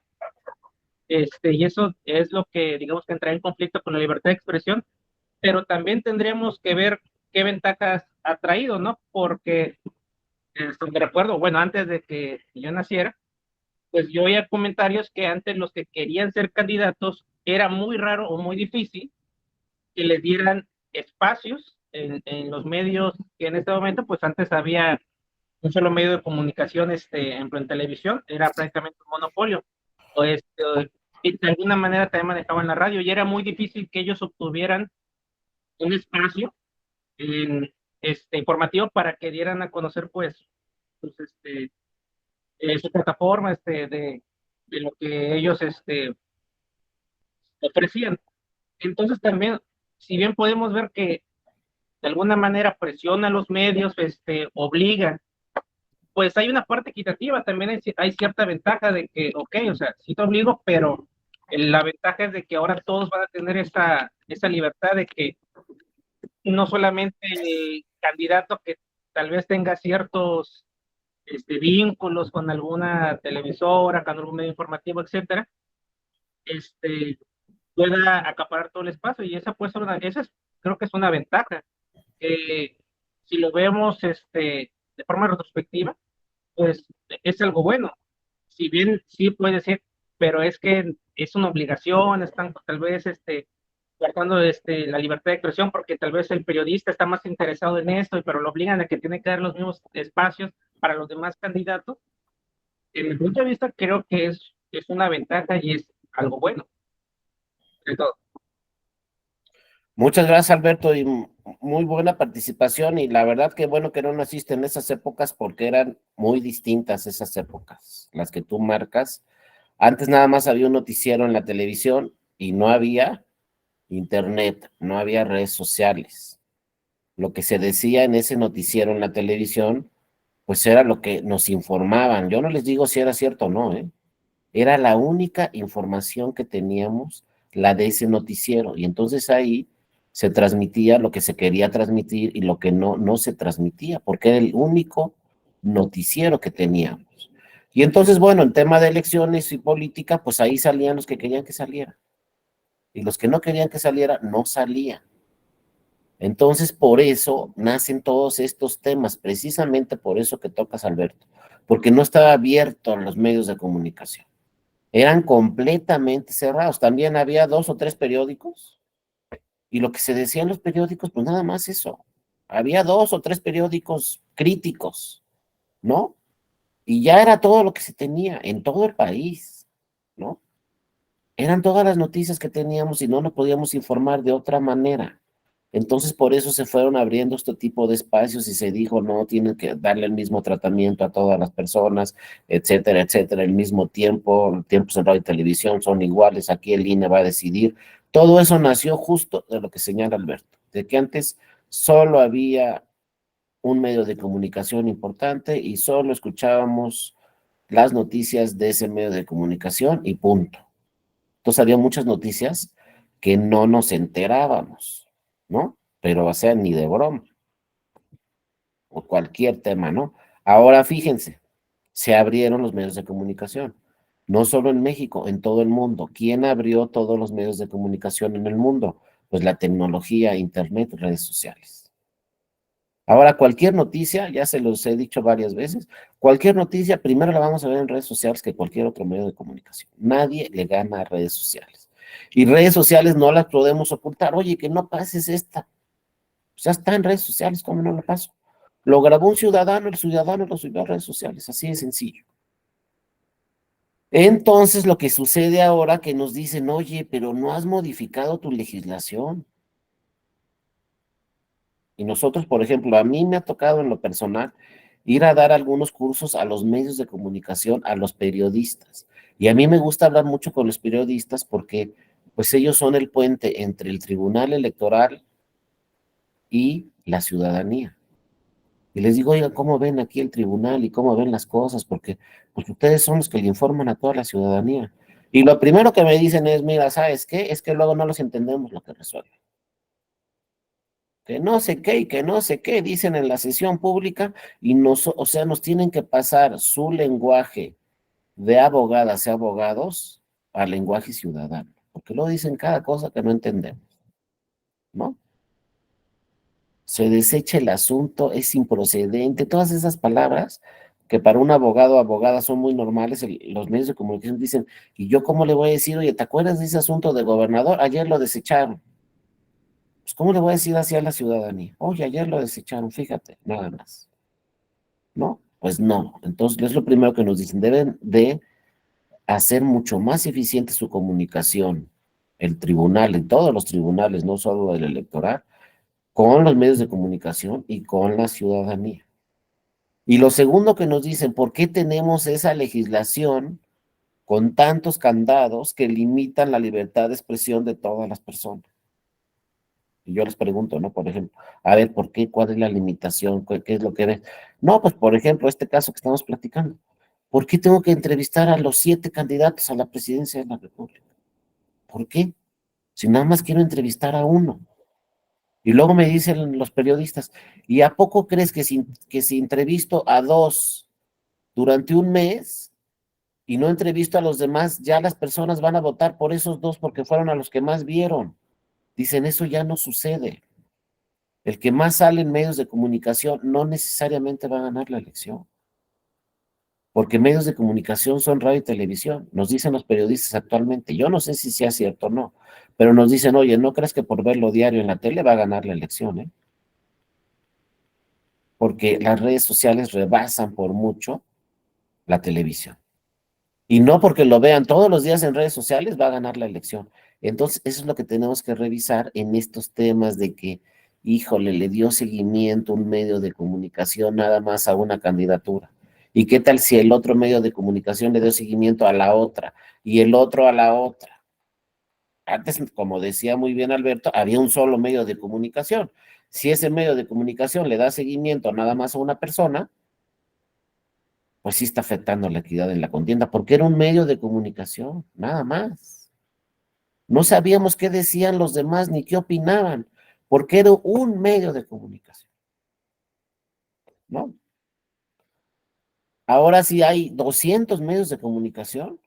y eso es lo que digamos que entra en conflicto con la libertad de expresión, pero también tendríamos que ver qué ventajas ha traído, ¿no? Porque me recuerdo, bueno, antes de que yo naciera, pues yo oía comentarios que antes los que querían ser candidatos era muy raro o muy difícil que les dieran espacios en los medios que en este momento, pues antes había un solo medio de comunicación, en televisión, era prácticamente un monopolio. O y de alguna manera también manejaban la radio y era muy difícil que ellos obtuvieran un espacio en, informativo para que dieran a conocer, pues su plataforma, de lo que ellos ofrecían. Entonces también, si bien podemos ver que de alguna manera presiona a los medios, obliga, pues hay una parte equitativa, también hay cierta ventaja de que, ok, o sea, sí te obligo, pero la ventaja es de que ahora todos van a tener esa libertad de que no solamente el candidato que tal vez tenga ciertos vínculos con alguna televisora, con algún medio informativo, etcétera, este, pueda acaparar todo el espacio y esa puede ser creo que es una ventaja. Si lo vemos de forma retrospectiva, pues es algo bueno. Si bien sí puede ser, pero es que es una obligación, están tal vez tratando la libertad de expresión porque tal vez el periodista está más interesado en esto, pero lo obligan a que tiene que dar los mismos espacios para los demás candidatos. En mi punto de vista, creo que es una ventaja y es algo bueno, de todo. Muchas gracias, Alberto, y muy buena participación. Y la verdad que bueno que no naciste en esas épocas porque eran muy distintas esas épocas, las que tú marcas. Antes nada más había un noticiero en la televisión y no había internet, no había redes sociales. Lo que se decía en ese noticiero en la televisión, pues era lo que nos informaban. Yo no les digo si era cierto o no, ¿eh? Era la única información que teníamos, la de ese noticiero. Y entonces ahí Se transmitía lo que se quería transmitir y lo que no, no se transmitía, porque era el único noticiero que teníamos. Y entonces, bueno, en tema de elecciones y política, pues ahí salían los que querían que saliera. Y los que no querían que saliera, no salían. Entonces, por eso nacen todos estos temas, precisamente por eso que tocas, Alberto, porque no estaba abierto a los medios de comunicación. Eran completamente cerrados. También había 2 o 3 periódicos, y lo que se decía en los periódicos, pues nada más eso. Había 2 o 3 periódicos críticos, ¿no? Y ya era todo lo que se tenía en todo el país, ¿no? Eran todas las noticias que teníamos y no nos podíamos informar de otra manera. Entonces, por eso se fueron abriendo este tipo de espacios y se dijo, no, tienen que darle el mismo tratamiento a todas las personas, etcétera, etcétera, el mismo tiempo, los tiempos en radio y televisión son iguales, aquí el INE va a decidir. Todo eso nació justo de lo que señala Alberto, de que antes solo había un medio de comunicación importante y solo escuchábamos las noticias de ese medio de comunicación y punto. Entonces había muchas noticias que no nos enterábamos, ¿no? Pero, o sea, ni de broma, o cualquier tema, ¿no? Ahora fíjense, se abrieron los medios de comunicación, no solo en México, en todo el mundo. ¿Quién abrió todos los medios de comunicación en el mundo? Pues la tecnología, internet, redes sociales. Ahora, cualquier noticia, ya se los he dicho varias veces, cualquier noticia primero la vamos a ver en redes sociales que cualquier otro medio de comunicación. Nadie le gana a redes sociales. Y redes sociales no las podemos ocultar. Oye, que no pases esta. Pues ya está en redes sociales, ¿cómo no lo paso? Lo grabó un ciudadano, el ciudadano lo subió a redes sociales, así de sencillo. Entonces, lo que sucede ahora que nos dicen, oye, pero no has modificado tu legislación. Y nosotros, por ejemplo, a mí me ha tocado en lo personal ir a dar algunos cursos a los medios de comunicación, a los periodistas. Y a mí me gusta hablar mucho con los periodistas porque pues ellos son el puente entre el tribunal electoral y la ciudadanía. Y les digo, oiga, ¿cómo ven aquí el tribunal y cómo ven las cosas? Porque pues ustedes son los que le informan a toda la ciudadanía. Y lo primero que me dicen es, mira, ¿sabes qué? Es que luego no los entendemos lo que resuelven. Que no sé qué y que no sé qué, dicen en la sesión pública, y nos, o sea, nos tienen que pasar su lenguaje de abogadas y abogados al lenguaje ciudadano, porque luego dicen cada cosa que no entendemos, ¿no? Se desecha el asunto, es improcedente, todas esas palabras que para un abogado o abogada son muy normales, los medios de comunicación dicen, ¿y yo cómo le voy a decir, oye, ¿te acuerdas de ese asunto de gobernador? Ayer lo desecharon. Pues, ¿cómo le voy a decir así a la ciudadanía? Oye, ayer lo desecharon, fíjate, nada más. ¿No? Pues no. Entonces, es lo primero que nos dicen, deben de hacer mucho más eficiente su comunicación, el tribunal, en todos los tribunales, no solo el electoral, con los medios de comunicación y con la ciudadanía. Y lo segundo que nos dicen, ¿por qué tenemos esa legislación con tantos candados que limitan la libertad de expresión de todas las personas? Y yo les pregunto, ¿no? Por ejemplo, a ver, ¿por qué? ¿Cuál es la limitación? ¿Qué es lo que ves? No, pues, por ejemplo, este caso que estamos platicando. ¿Por qué tengo que entrevistar a los 7 candidatos a la presidencia de la República? ¿Por qué? Si nada más quiero entrevistar a uno. Y luego me dicen los periodistas, ¿y a poco crees que si entrevisto a 2 durante un mes y no entrevisto a los demás, ya las personas van a votar por esos 2 porque fueron a los que más vieron? Dicen, eso ya no sucede. El que más sale en medios de comunicación no necesariamente va a ganar la elección, porque medios de comunicación son radio y televisión, nos dicen los periodistas actualmente. Yo no sé si sea cierto o no, pero nos dicen, oye, ¿no crees que por verlo diario en la tele va a ganar la elección, Porque las redes sociales rebasan por mucho la televisión. Y no porque lo vean todos los días en redes sociales va a ganar la elección. Entonces, eso es lo que tenemos que revisar en estos temas de que, híjole, le dio seguimiento un medio de comunicación nada más a una candidatura. ¿Y qué tal si el otro medio de comunicación le dio seguimiento a la otra y el otro a la otra? Antes, como decía muy bien Alberto, había un solo medio de comunicación. Si ese medio de comunicación le da seguimiento nada más a una persona, pues sí está afectando la equidad en la contienda, porque era un medio de comunicación, nada más. No sabíamos qué decían los demás ni qué opinaban. porque era un medio de comunicación, ¿no? Ahora sí hay 200 medios de comunicación.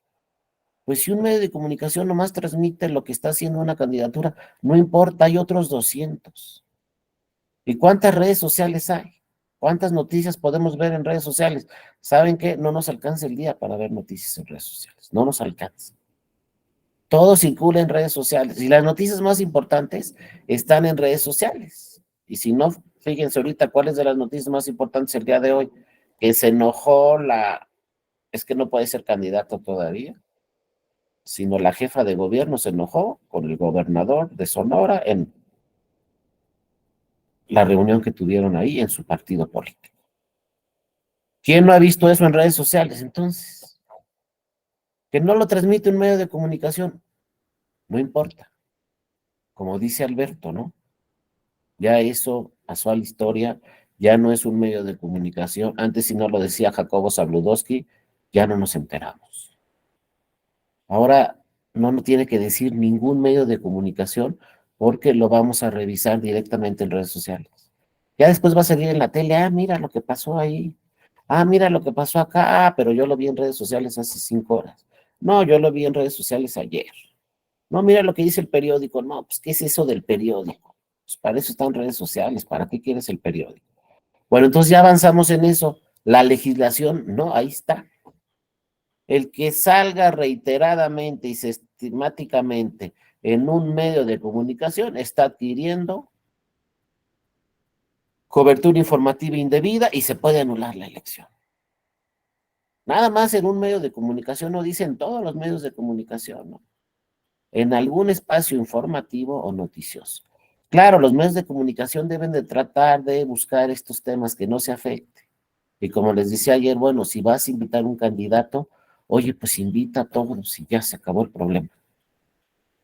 Pues si un medio de comunicación nomás transmite lo que está haciendo una candidatura, no importa, hay otros 200. ¿Y cuántas redes sociales hay? ¿Cuántas noticias podemos ver en redes sociales? ¿Saben qué? No nos alcanza el día para ver noticias en redes sociales. No nos alcanza. Todo circula en redes sociales. Y las noticias más importantes están en redes sociales. Y si no, fíjense ahorita cuáles de las noticias más importantes el día de hoy. Que se enojó es que no puede ser candidato todavía, sino la jefa de gobierno se enojó con el gobernador de Sonora en la reunión que tuvieron ahí en su partido político. ¿Quién no ha visto eso en redes sociales entonces? Que no lo transmite un medio de comunicación, no importa. Como dice Alberto, ¿no? Ya eso pasó a la historia, ya no es un medio de comunicación. Antes, si no lo decía Jacobo Zabludowski, ya no nos enteramos. Ahora no nos tiene que decir ningún medio de comunicación porque lo vamos a revisar directamente en redes sociales. Ya después va a salir en la tele, mira lo que pasó ahí, mira lo que pasó acá, pero yo lo vi en redes sociales hace 5 horas. No, yo lo vi en redes sociales ayer. No, mira lo que dice el periódico. No, pues, ¿qué es eso del periódico? Pues para eso están redes sociales, ¿para qué quieres el periódico? Bueno, entonces ya avanzamos en eso. La legislación, no, ahí está. El que salga reiteradamente y sistemáticamente en un medio de comunicación está adquiriendo cobertura informativa indebida y se puede anular la elección. Nada más en un medio de comunicación, no dicen todos los medios de comunicación, ¿no? En algún espacio informativo o noticioso. Claro, los medios de comunicación deben de tratar de buscar estos temas que no se afecten. Y como les decía ayer, bueno, si vas a invitar a un candidato, oye, pues invita a todos y ya se acabó el problema.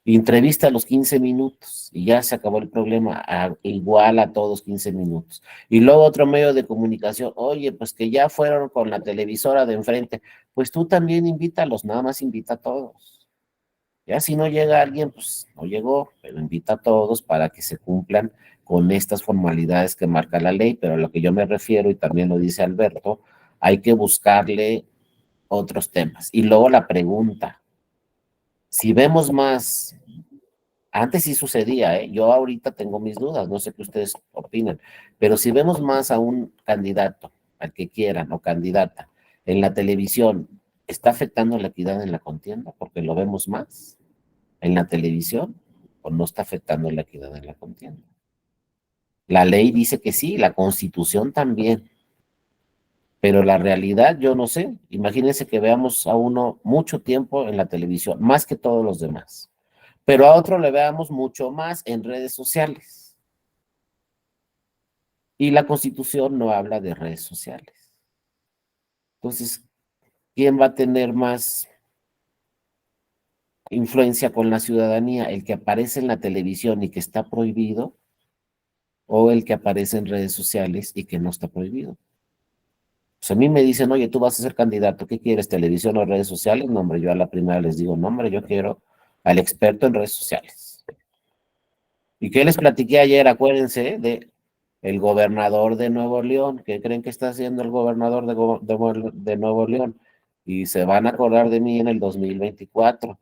Entrevista a los 15 minutos y ya se acabó el problema, igual a todos 15 minutos. Y luego otro medio de comunicación, oye, pues que ya fueron con la televisora de enfrente, pues tú también invítalos, nada más invita a todos. Ya si no llega alguien, pues no llegó, pero invita a todos para que se cumplan con estas formalidades que marca la ley, pero a lo que yo me refiero, y también lo dice Alberto, hay que buscarle otros temas. Y luego la pregunta, si vemos más, antes sí sucedía, yo ahorita tengo mis dudas, no sé qué ustedes opinan, pero si vemos más a un candidato, al que quieran, o candidata, en la televisión, ¿está afectando la equidad en la contienda? Porque lo vemos más en la televisión, o no está afectando la equidad en la contienda. La ley dice que sí, la Constitución también, pero la realidad yo no sé. Imagínense que veamos a uno mucho tiempo en la televisión, más que todos los demás, pero a otro le veamos mucho más en redes sociales. Y la Constitución no habla de redes sociales. Entonces, ¿quién va a tener más influencia con la ciudadanía? ¿El que aparece en la televisión y que está prohibido? ¿O el que aparece en redes sociales y que no está prohibido? Pues a mí me dicen, oye, tú vas a ser candidato, ¿qué quieres, televisión o redes sociales? No, hombre, yo a la primera les digo, no, hombre, yo quiero al experto en redes sociales. ¿Y qué les platiqué ayer? Acuérdense de el gobernador de Nuevo León. ¿Qué creen que está haciendo el gobernador de Nuevo León? Y se van a acordar de mí en el 2024.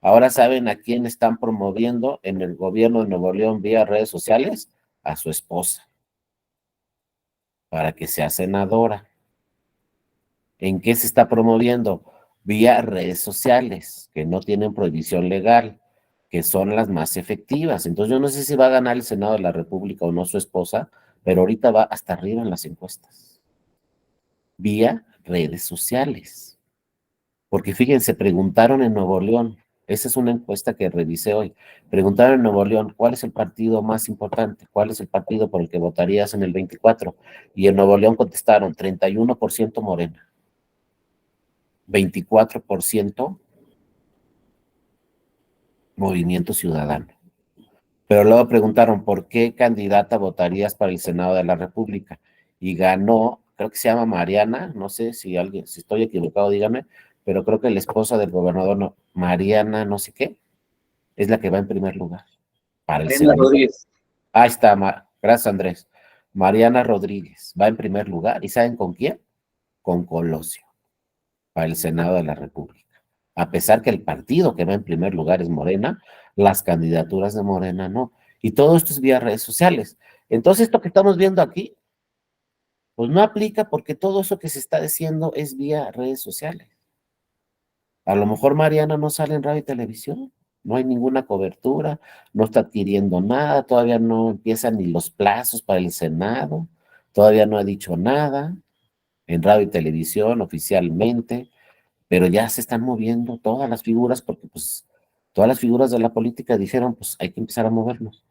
Ahora saben a quién están promoviendo en el gobierno de Nuevo León vía redes sociales, a su esposa, para que sea senadora. ¿En qué se está promoviendo? Vía redes sociales, que no tienen prohibición legal, que son las más efectivas. Entonces yo no sé si va a ganar el Senado de la República o no su esposa, pero ahorita va hasta arriba en las encuestas. Vía redes sociales. Porque fíjense, preguntaron en Nuevo León, esa es una encuesta que revisé hoy, preguntaron en Nuevo León, ¿cuál es el partido más importante? ¿Cuál es el partido por el que votarías en el 24? Y en Nuevo León contestaron 31% Morena. 24% Movimiento Ciudadano. Pero luego preguntaron, ¿por qué candidata votarías para el Senado de la República? Y ganó, creo que se llama Mariana, no sé si alguien, si estoy equivocado, dígame, pero creo que la esposa del gobernador, no, Mariana, no sé qué, es la que va en primer lugar para el Elena Senado. Rodríguez. Ahí está, gracias Andrés. Mariana Rodríguez va en primer lugar. ¿Y saben con quién? Con Colosio, para el Senado de la República. A pesar que el partido que va en primer lugar es Morena, las candidaturas de Morena no. Y todo esto es vía redes sociales. Entonces, esto que estamos viendo aquí, pues no aplica porque todo eso que se está diciendo es vía redes sociales. A lo mejor Mariana no sale en radio y televisión, no hay ninguna cobertura, no está adquiriendo nada, todavía no empiezan ni los plazos para el Senado, todavía no ha dicho nada en radio y televisión oficialmente, pero ya se están moviendo todas las figuras porque pues todas las figuras de la política dijeron pues hay que empezar a movernos.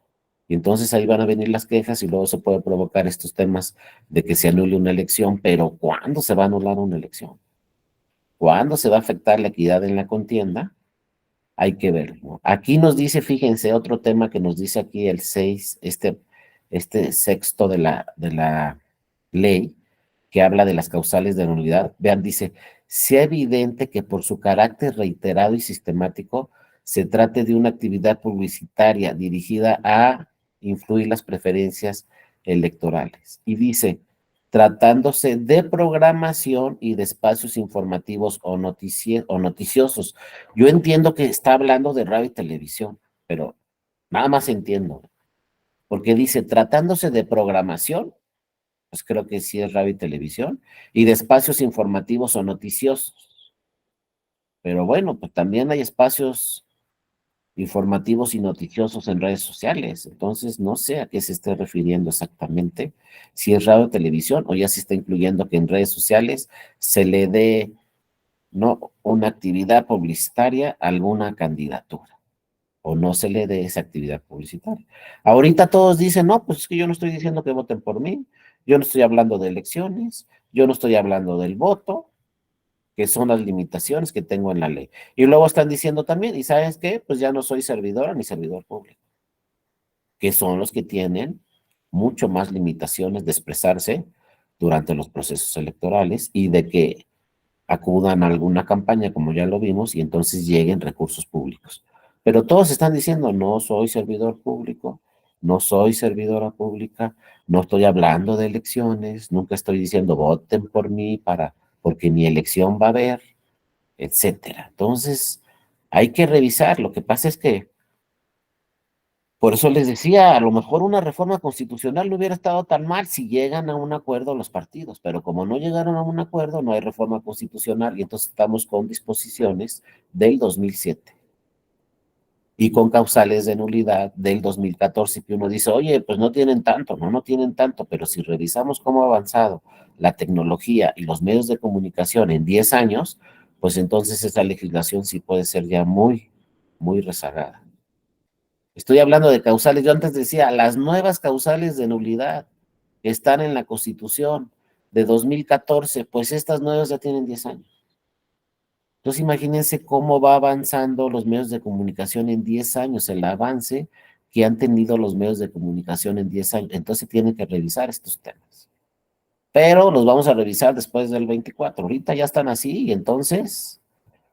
Y entonces ahí van a venir las quejas y luego se puede provocar estos temas de que se anule una elección, pero ¿cuándo se va a anular una elección? ¿Cuándo se va a afectar la equidad en la contienda? Hay que verlo. Aquí nos dice, fíjense, otro tema que nos dice aquí el 6, este sexto de la ley, que habla de las causales de nulidad. Vean, dice, sea evidente que por su carácter reiterado y sistemático se trate de una actividad publicitaria dirigida a influir las preferencias electorales. Y dice, tratándose de programación y de espacios informativos o noticiosos. Yo entiendo que está hablando de radio y televisión, pero nada más entiendo, porque dice, tratándose de programación, pues creo que sí es radio y televisión, y de espacios informativos o noticiosos. Pero bueno, pues también hay espacios informativos y noticiosos en redes sociales, entonces no sé a qué se esté refiriendo exactamente, si es radio o televisión o ya se está incluyendo que en redes sociales se le dé no una actividad publicitaria a alguna candidatura o no se le dé esa actividad publicitaria. Ahorita todos dicen, no, pues es que yo no estoy diciendo que voten por mí, yo no estoy hablando de elecciones, yo no estoy hablando del voto, que son las limitaciones que tengo en la ley. Y luego están diciendo también, ¿y sabes qué? Pues ya no soy servidora ni servidor público, que son los que tienen mucho más limitaciones de expresarse durante los procesos electorales y de que acudan a alguna campaña, como ya lo vimos, y entonces lleguen recursos públicos. Pero todos están diciendo, no soy servidor público, no soy servidora pública, no estoy hablando de elecciones, nunca estoy diciendo voten por mí porque ni elección va a haber, etcétera. Entonces, hay que revisar. Lo que pasa es que, por eso les decía, a lo mejor una reforma constitucional no hubiera estado tan mal si llegan a un acuerdo los partidos, pero como no llegaron a un acuerdo, no hay reforma constitucional y entonces estamos con disposiciones del 2007 y con causales de nulidad del 2014 que uno dice, oye, pues no tienen tanto, no tienen tanto, pero si revisamos cómo ha avanzado la tecnología y los medios de comunicación en 10 años, pues entonces esa legislación sí puede ser ya muy, muy rezagada. Estoy hablando de causales. Yo antes decía, las nuevas causales de nulidad están en la Constitución de 2014, pues estas nuevas ya tienen 10 años. Entonces imagínense cómo va avanzando los medios de comunicación en 10 años, el avance que han tenido los medios de comunicación en 10 años. Entonces tienen que revisar estos temas. Pero los vamos a revisar después del 24. Ahorita ya están así y entonces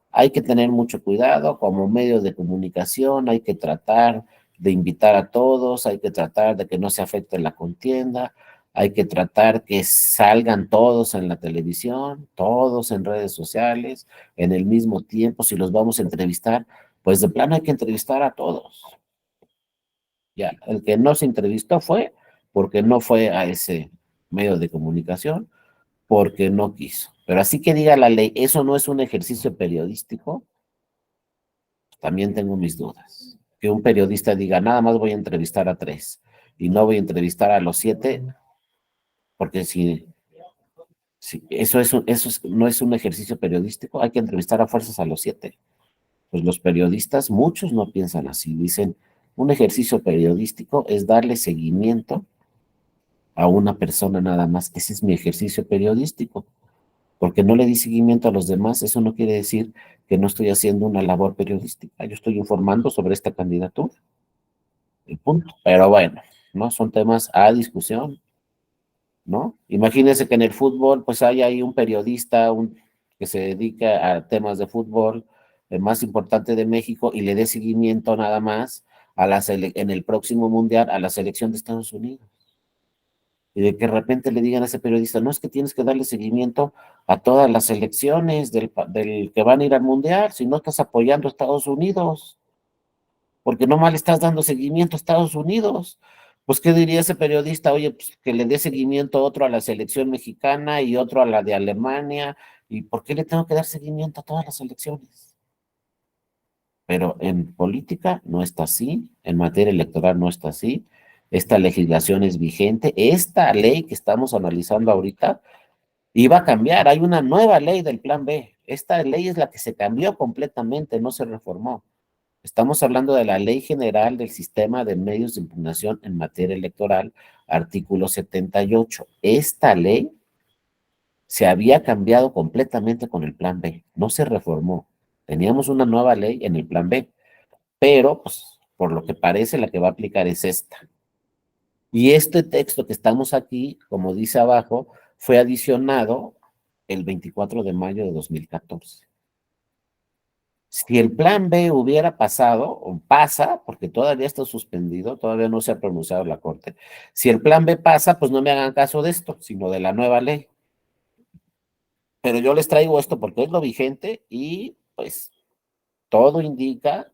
hay que tener mucho cuidado como medio de comunicación, hay que tratar de invitar a todos, hay que tratar de que no se afecte la contienda, hay que tratar que salgan todos en la televisión, todos en redes sociales, en el mismo tiempo, si los vamos a entrevistar, pues de plano hay que entrevistar a todos. Ya, el que no se entrevistó fue porque no fue a ese medio de comunicación, porque no quiso. Pero así que diga la ley, eso no es un ejercicio periodístico, también tengo mis dudas. Que un periodista diga, nada más voy a entrevistar a 3 y no voy a entrevistar a los 7, porque si no es un ejercicio periodístico, hay que entrevistar a fuerzas a los 7. Pues los periodistas, muchos no piensan así, dicen, un ejercicio periodístico es darle seguimiento a una persona nada más. Ese es mi ejercicio periodístico. Porque no le di seguimiento a los demás, eso no quiere decir que no estoy haciendo una labor periodística. Yo estoy informando sobre esta candidatura. El punto. Pero bueno, ¿no? Son temas a discusión, ¿no? Imagínense que en el fútbol, pues hay ahí un periodista que se dedica a temas de fútbol, el más importante de México, y le dé seguimiento nada más en el próximo mundial a la selección de Estados Unidos. Y de que de repente le digan a ese periodista, no, es que tienes que darle seguimiento a todas las selecciones del que van a ir al mundial, si no estás apoyando a Estados Unidos, porque nomás le estás dando seguimiento a Estados Unidos. Pues, ¿qué diría ese periodista? Oye, pues que le dé seguimiento otro a la selección mexicana y otro a la de Alemania, ¿y por qué le tengo que dar seguimiento a todas las selecciones? Pero en política no está así, en materia electoral no está así, esta legislación es vigente, esta ley que estamos analizando ahorita iba a cambiar, hay una nueva ley del Plan B, esta ley es la que se cambió completamente, no se reformó. Estamos hablando de la Ley General del Sistema de Medios de Impugnación en materia electoral, artículo 78. Esta ley se había cambiado completamente con el Plan B, no se reformó. Teníamos una nueva ley en el Plan B, pero pues por lo que parece la que va a aplicar es esta. Y este texto que estamos aquí, como dice abajo, fue adicionado el 24 de mayo de 2014. Si el plan B hubiera pasado, o pasa, porque todavía está suspendido, todavía no se ha pronunciado la Corte, si el plan B pasa, pues no me hagan caso de esto, sino de la nueva ley. Pero yo les traigo esto porque es lo vigente y pues todo indica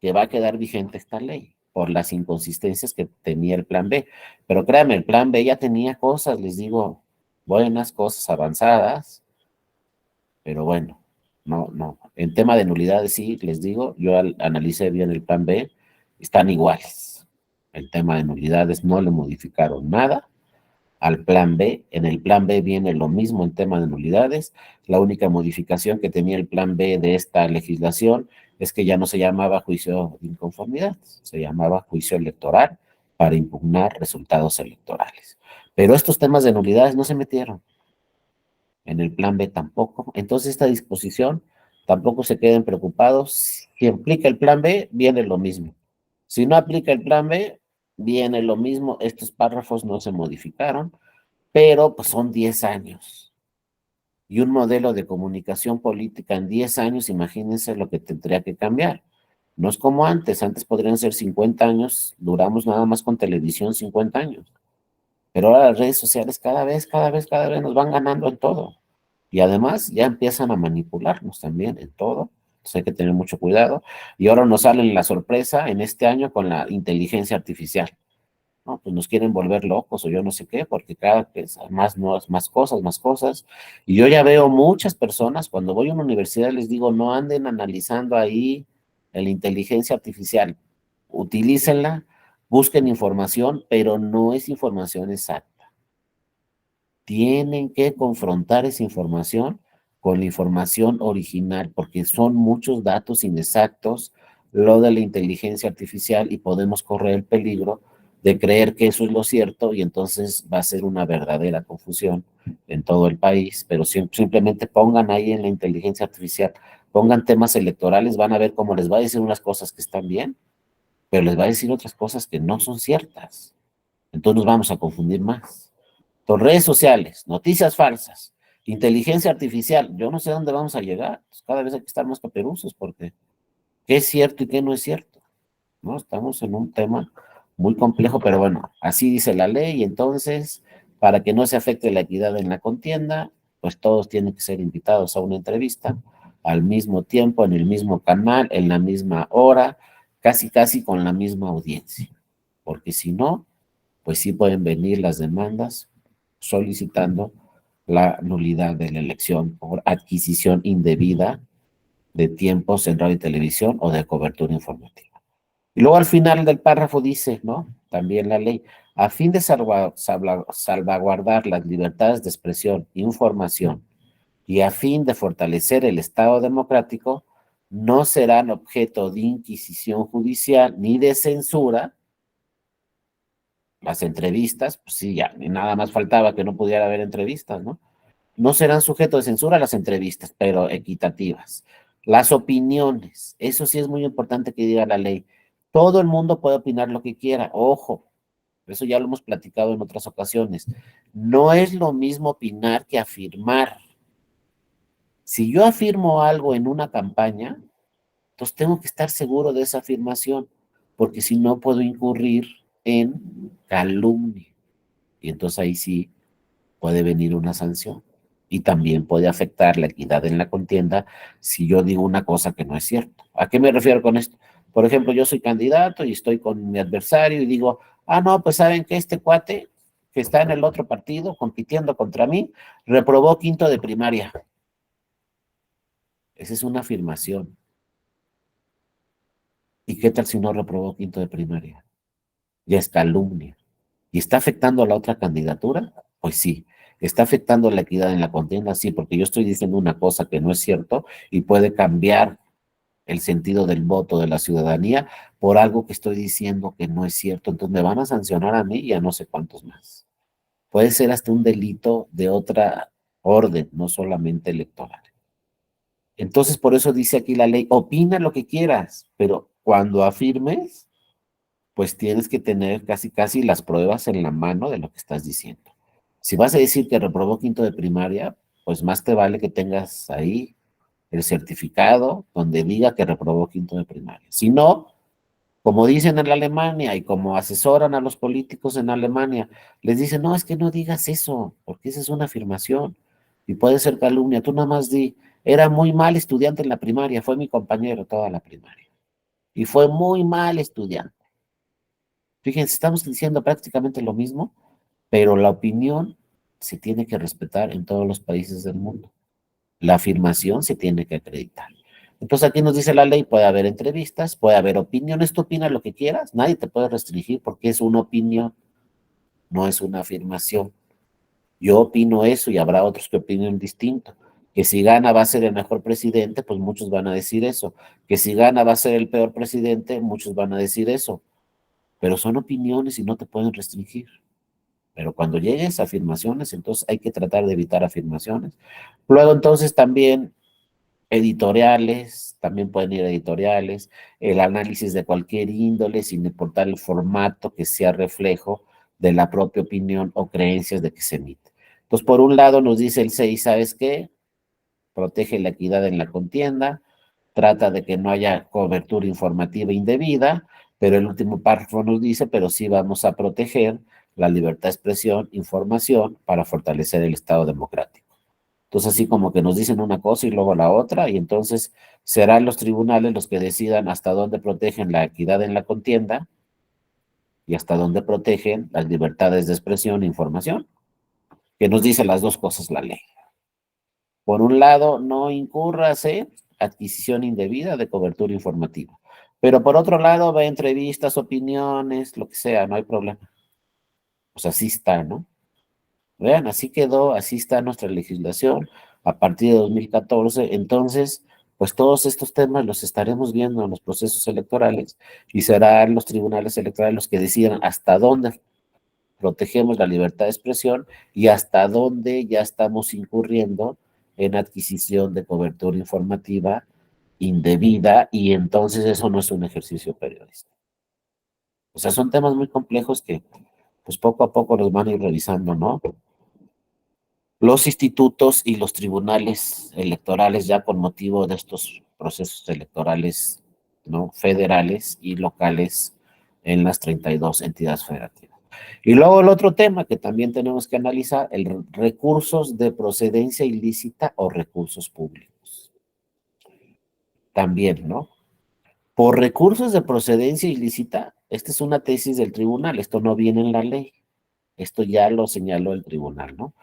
que va a quedar vigente esta ley por las inconsistencias que tenía el plan B. Pero créanme, el plan B ya tenía cosas, les digo, buenas cosas avanzadas, pero bueno, no. En tema de nulidades, sí, les digo, yo analicé bien el plan B, están iguales. El tema de nulidades no le modificaron nada al plan B. En el plan B viene lo mismo en tema de nulidades. La única modificación que tenía el plan B de esta legislación es que ya no se llamaba juicio de inconformidad, se llamaba juicio electoral para impugnar resultados electorales. Pero estos temas de nulidades no se metieron. En el plan B tampoco. Entonces esta disposición, tampoco se queden preocupados. Si aplica el plan B, viene lo mismo. Si no aplica el plan B, viene lo mismo. Estos párrafos no se modificaron, pero pues son 10 años. Y un modelo de comunicación política en 10 años, imagínense lo que tendría que cambiar. No es como antes podrían ser 50 años, duramos nada más con televisión 50 años. Pero ahora las redes sociales cada vez nos van ganando en todo. Y además ya empiezan a manipularnos también en todo. Entonces hay que tener mucho cuidado. Y ahora nos salen la sorpresa en este año con la inteligencia artificial. ¿No? Pues nos quieren volver locos o yo no sé qué, porque cada vez hay más cosas, más cosas. Y yo ya veo muchas personas, cuando voy a una universidad les digo, no anden analizando ahí la inteligencia artificial. Utilícenla, busquen información, pero no es información exacta. Tienen que confrontar esa información con la información original, porque son muchos datos inexactos lo de la inteligencia artificial y podemos correr el peligro de creer que eso es lo cierto y entonces va a ser una verdadera confusión en todo el país, pero simplemente pongan ahí en la inteligencia artificial, pongan temas electorales, van a ver cómo les va a decir unas cosas que están bien, pero les va a decir otras cosas que no son ciertas. Entonces nos vamos a confundir más. Por redes sociales, noticias falsas, inteligencia artificial, yo no sé dónde vamos a llegar. Pues cada vez hay que estar más caperuzos porque qué es cierto y qué no es cierto, ¿no? Estamos en un tema muy complejo, pero bueno, así dice la ley y entonces, para que no se afecte la equidad en la contienda, pues todos tienen que ser invitados a una entrevista al mismo tiempo, en el mismo canal, en la misma hora, casi con la misma audiencia, porque si no, pues sí pueden venir las demandas solicitando la nulidad de la elección por adquisición indebida de tiempos en radio y televisión o de cobertura informativa. Y luego al final del párrafo dice, ¿no? También la ley, a fin de salvaguardar las libertades de expresión, información y a fin de fortalecer el Estado democrático, no serán objeto de inquisición judicial ni de censura. Las entrevistas, pues sí, ya, ni nada más faltaba que no pudiera haber entrevistas, ¿no? No serán sujetos de censura las entrevistas, pero equitativas. Las opiniones, eso sí es muy importante que diga la ley. Todo el mundo puede opinar lo que quiera, ojo, eso ya lo hemos platicado en otras ocasiones. No es lo mismo opinar que afirmar. Si yo afirmo algo en una campaña, entonces tengo que estar seguro de esa afirmación. porque si no puedo incurrir en calumnia. Y entonces ahí sí puede venir una sanción. Y también puede afectar la equidad en la contienda si yo digo una cosa que no es cierto. ¿A qué me refiero con esto? Por ejemplo, yo soy candidato y estoy con mi adversario y digo, ah, no, pues saben que este cuate que está en el otro partido compitiendo contra mí, reprobó quinto de primaria. Esa es una afirmación. ¿Y qué tal si no reprobó quinto de primaria? Ya es calumnia. ¿Y está afectando a la otra candidatura? Pues sí. ¿Está afectando la equidad en la contienda? Sí, porque yo estoy diciendo una cosa que no es cierto y puede cambiar el sentido del voto de la ciudadanía por algo que estoy diciendo que no es cierto. Entonces me van a sancionar a mí y a no sé cuántos más. Puede ser hasta un delito de otra orden, no solamente electoral. Entonces, por eso dice aquí la ley, opina lo que quieras, pero cuando afirmes, pues tienes que tener casi casi las pruebas en la mano de lo que estás diciendo. Si vas a decir que reprobó quinto de primaria, pues más te vale que tengas ahí el certificado donde diga que reprobó quinto de primaria. Si no, como dicen en la Alemania y como asesoran a los políticos en Alemania, les dicen, no, es que no digas eso, porque esa es una afirmación y puede ser calumnia. Tú nada más di, era muy mal estudiante en la primaria, fue mi compañero toda la primaria y fue muy mal estudiante. Fíjense, estamos diciendo prácticamente lo mismo, pero la opinión se tiene que respetar en todos los países del mundo. La afirmación se tiene que acreditar. Entonces aquí nos dice la ley, puede haber entrevistas, puede haber opiniones, tú opinas lo que quieras, nadie te puede restringir porque es una opinión, no es una afirmación. Yo opino eso y habrá otros que opinen distinto. Que si gana va a ser el mejor presidente, pues muchos van a decir eso. Que si gana va a ser el peor presidente, muchos van a decir eso. Pero son opiniones y no te pueden restringir. Pero cuando llegues a afirmaciones, entonces hay que tratar de evitar afirmaciones. Luego entonces también editoriales, también pueden ir editoriales, el análisis de cualquier índole, sin importar el formato que sea reflejo de la propia opinión o creencias de que se emite. Entonces, por un lado nos dice el 6, ¿sabes qué? Protege la equidad en la contienda, trata de que no haya cobertura informativa indebida, pero el último párrafo nos dice, pero sí vamos a proteger la libertad de expresión, información, para fortalecer el Estado democrático. Entonces, así como que nos dicen una cosa y luego la otra, y entonces serán los tribunales los que decidan hasta dónde protegen la equidad en la contienda y hasta dónde protegen las libertades de expresión e información, que nos dice las dos cosas la ley. Por un lado, no incurras en adquisición indebida de cobertura informativa, pero por otro lado, ve entrevistas, opiniones, lo que sea, no hay problema. Pues así está, ¿no? Vean, así quedó, así está nuestra legislación a partir de 2014. Entonces, pues todos estos temas los estaremos viendo en los procesos electorales y serán los tribunales electorales los que decidan hasta dónde protegemos la libertad de expresión y hasta dónde ya estamos incurriendo en adquisición de cobertura informativa indebida y entonces eso no es un ejercicio periodístico. O sea, son temas muy complejos que pues poco a poco los van a ir revisando, ¿no? Los institutos y los tribunales electorales ya con motivo de estos procesos electorales, ¿no? Federales y locales en las 32 entidades federativas. Y luego el otro tema que también tenemos que analizar, el recursos de procedencia ilícita o recursos públicos. También, ¿no? Por recursos de procedencia ilícita, esta es una tesis del tribunal, esto no viene en la ley, esto ya lo señaló el tribunal, ¿no?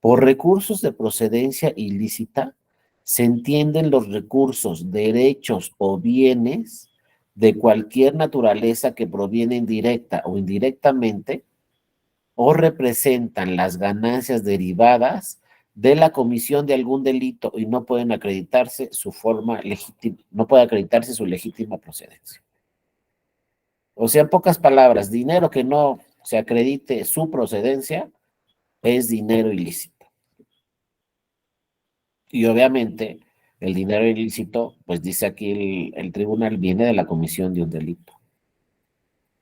Por recursos de procedencia ilícita se entienden los recursos, derechos o bienes de cualquier naturaleza que provienen directa o indirectamente o representan las ganancias derivadas de la comisión de algún delito y no pueden acreditarse su forma legítima, no puede acreditarse su legítima procedencia. O sea, en pocas palabras, dinero que no se acredite su procedencia es dinero ilícito. Y obviamente el dinero ilícito, pues dice aquí el tribunal, viene de la comisión de un delito.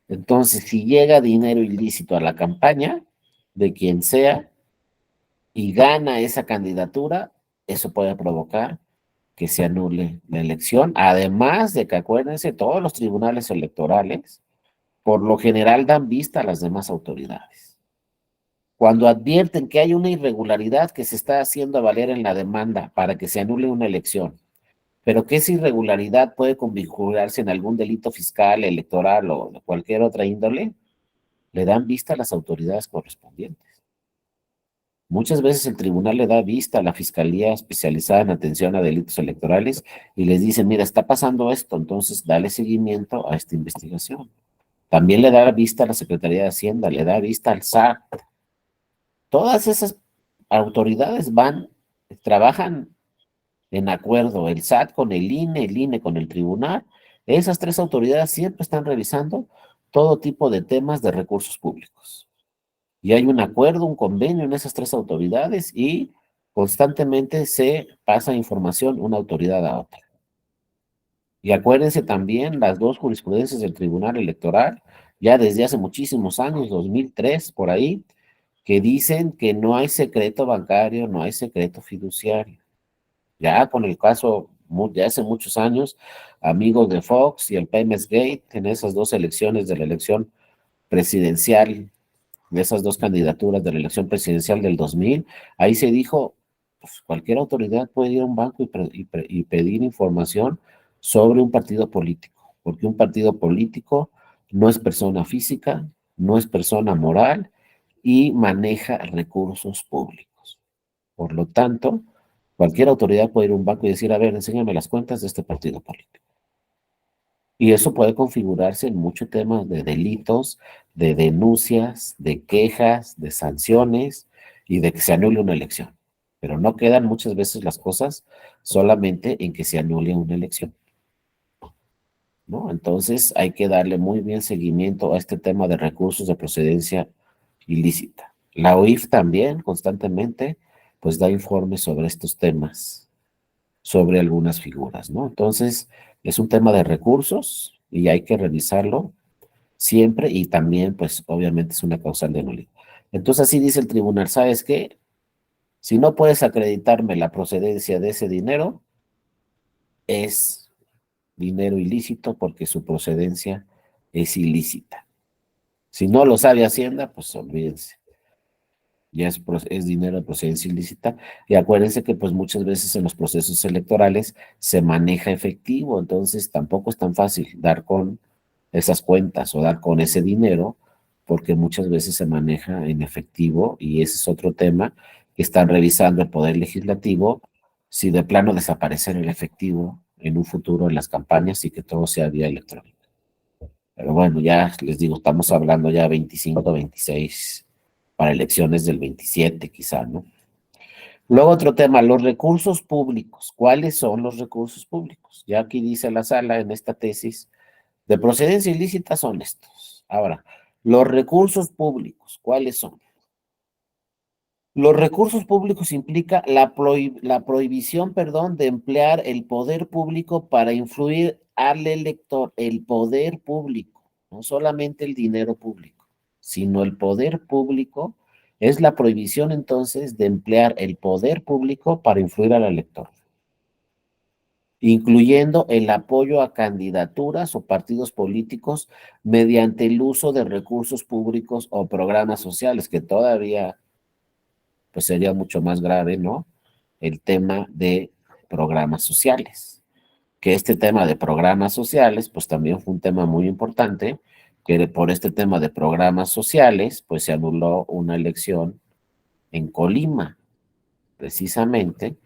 Entonces, si llega dinero ilícito a la campaña de quien sea y gana esa candidatura, eso puede provocar que se anule la elección, además de que acuérdense, todos los tribunales electorales por lo general dan vista a las demás autoridades. Cuando advierten que hay una irregularidad que se está haciendo valer en la demanda para que se anule una elección, pero que esa irregularidad puede configurarse en algún delito fiscal, electoral o de cualquier otra índole, le dan vista a las autoridades correspondientes. Muchas veces el tribunal le da vista a la Fiscalía especializada en atención a delitos electorales y les dice, mira, está pasando esto, entonces dale seguimiento a esta investigación. También le da vista a la Secretaría de Hacienda, le da vista al SAT. Todas esas autoridades trabajan en acuerdo, el SAT con el INE con el tribunal. Esas tres autoridades siempre están revisando todo tipo de temas de recursos públicos. Y hay un acuerdo, un convenio en esas tres autoridades y constantemente se pasa información una autoridad a otra. Y acuérdense también las dos jurisprudencias del Tribunal Electoral, ya desde hace muchísimos años, 2003 por ahí, que dicen que no hay secreto bancario, no hay secreto fiduciario. Ya con el caso de hace muchos años, amigos de Fox y el Pemex Gate, en esas dos elecciones de la elección presidencial, de esas dos candidaturas de la elección presidencial del 2000, ahí se dijo, pues cualquier autoridad puede ir a un banco y pedir información sobre un partido político, porque un partido político no es persona física, no es persona moral y maneja recursos públicos. Por lo tanto, cualquier autoridad puede ir a un banco y decir, a ver, enséñame las cuentas de este partido político. Y eso puede configurarse en muchos temas de delitos, de denuncias, de quejas, de sanciones y de que se anule una elección. Pero no quedan muchas veces las cosas solamente en que se anule una elección, ¿no? Entonces hay que darle muy bien seguimiento a este tema de recursos de procedencia ilícita. La OIF también constantemente pues da informes sobre estos temas, sobre algunas figuras, ¿no? Entonces es un tema de recursos y hay que revisarlo siempre y también pues obviamente es una causal de nulidad. Entonces así dice el tribunal, ¿sabes qué? Si no puedes acreditarme la procedencia de ese dinero, es dinero ilícito porque su procedencia es ilícita. Si no lo sabe Hacienda, pues olvídense. Ya es dinero de procedencia ilícita. Y acuérdense que pues muchas veces en los procesos electorales se maneja efectivo, entonces tampoco es tan fácil dar con esas cuentas o dar con ese dinero, porque muchas veces se maneja en efectivo y ese es otro tema que están revisando el Poder Legislativo, si de plano desaparecer el efectivo en un futuro en las campañas y que todo sea vía electrónica. Pero bueno, ya les digo, estamos hablando ya 25, 26 para elecciones del 27 quizá, ¿no? Luego otro tema, los recursos públicos. ¿Cuáles son los recursos públicos? Ya aquí dice la sala en esta tesis, de procedencia ilícita son estos. Ahora, los recursos públicos, ¿cuáles son? Los recursos públicos implica la prohibición, perdón, de emplear el poder público para influir al elector, el poder público, no solamente el dinero público, sino el poder público, es la prohibición entonces de emplear el poder público para influir al elector, incluyendo el apoyo a candidaturas o partidos políticos mediante el uso de recursos públicos o programas sociales, que todavía pues sería mucho más grave, ¿no? El tema de programas sociales. Que este tema de programas sociales, pues también fue un tema muy importante, que por este tema de programas sociales, pues se anuló una elección en Colima, precisamente,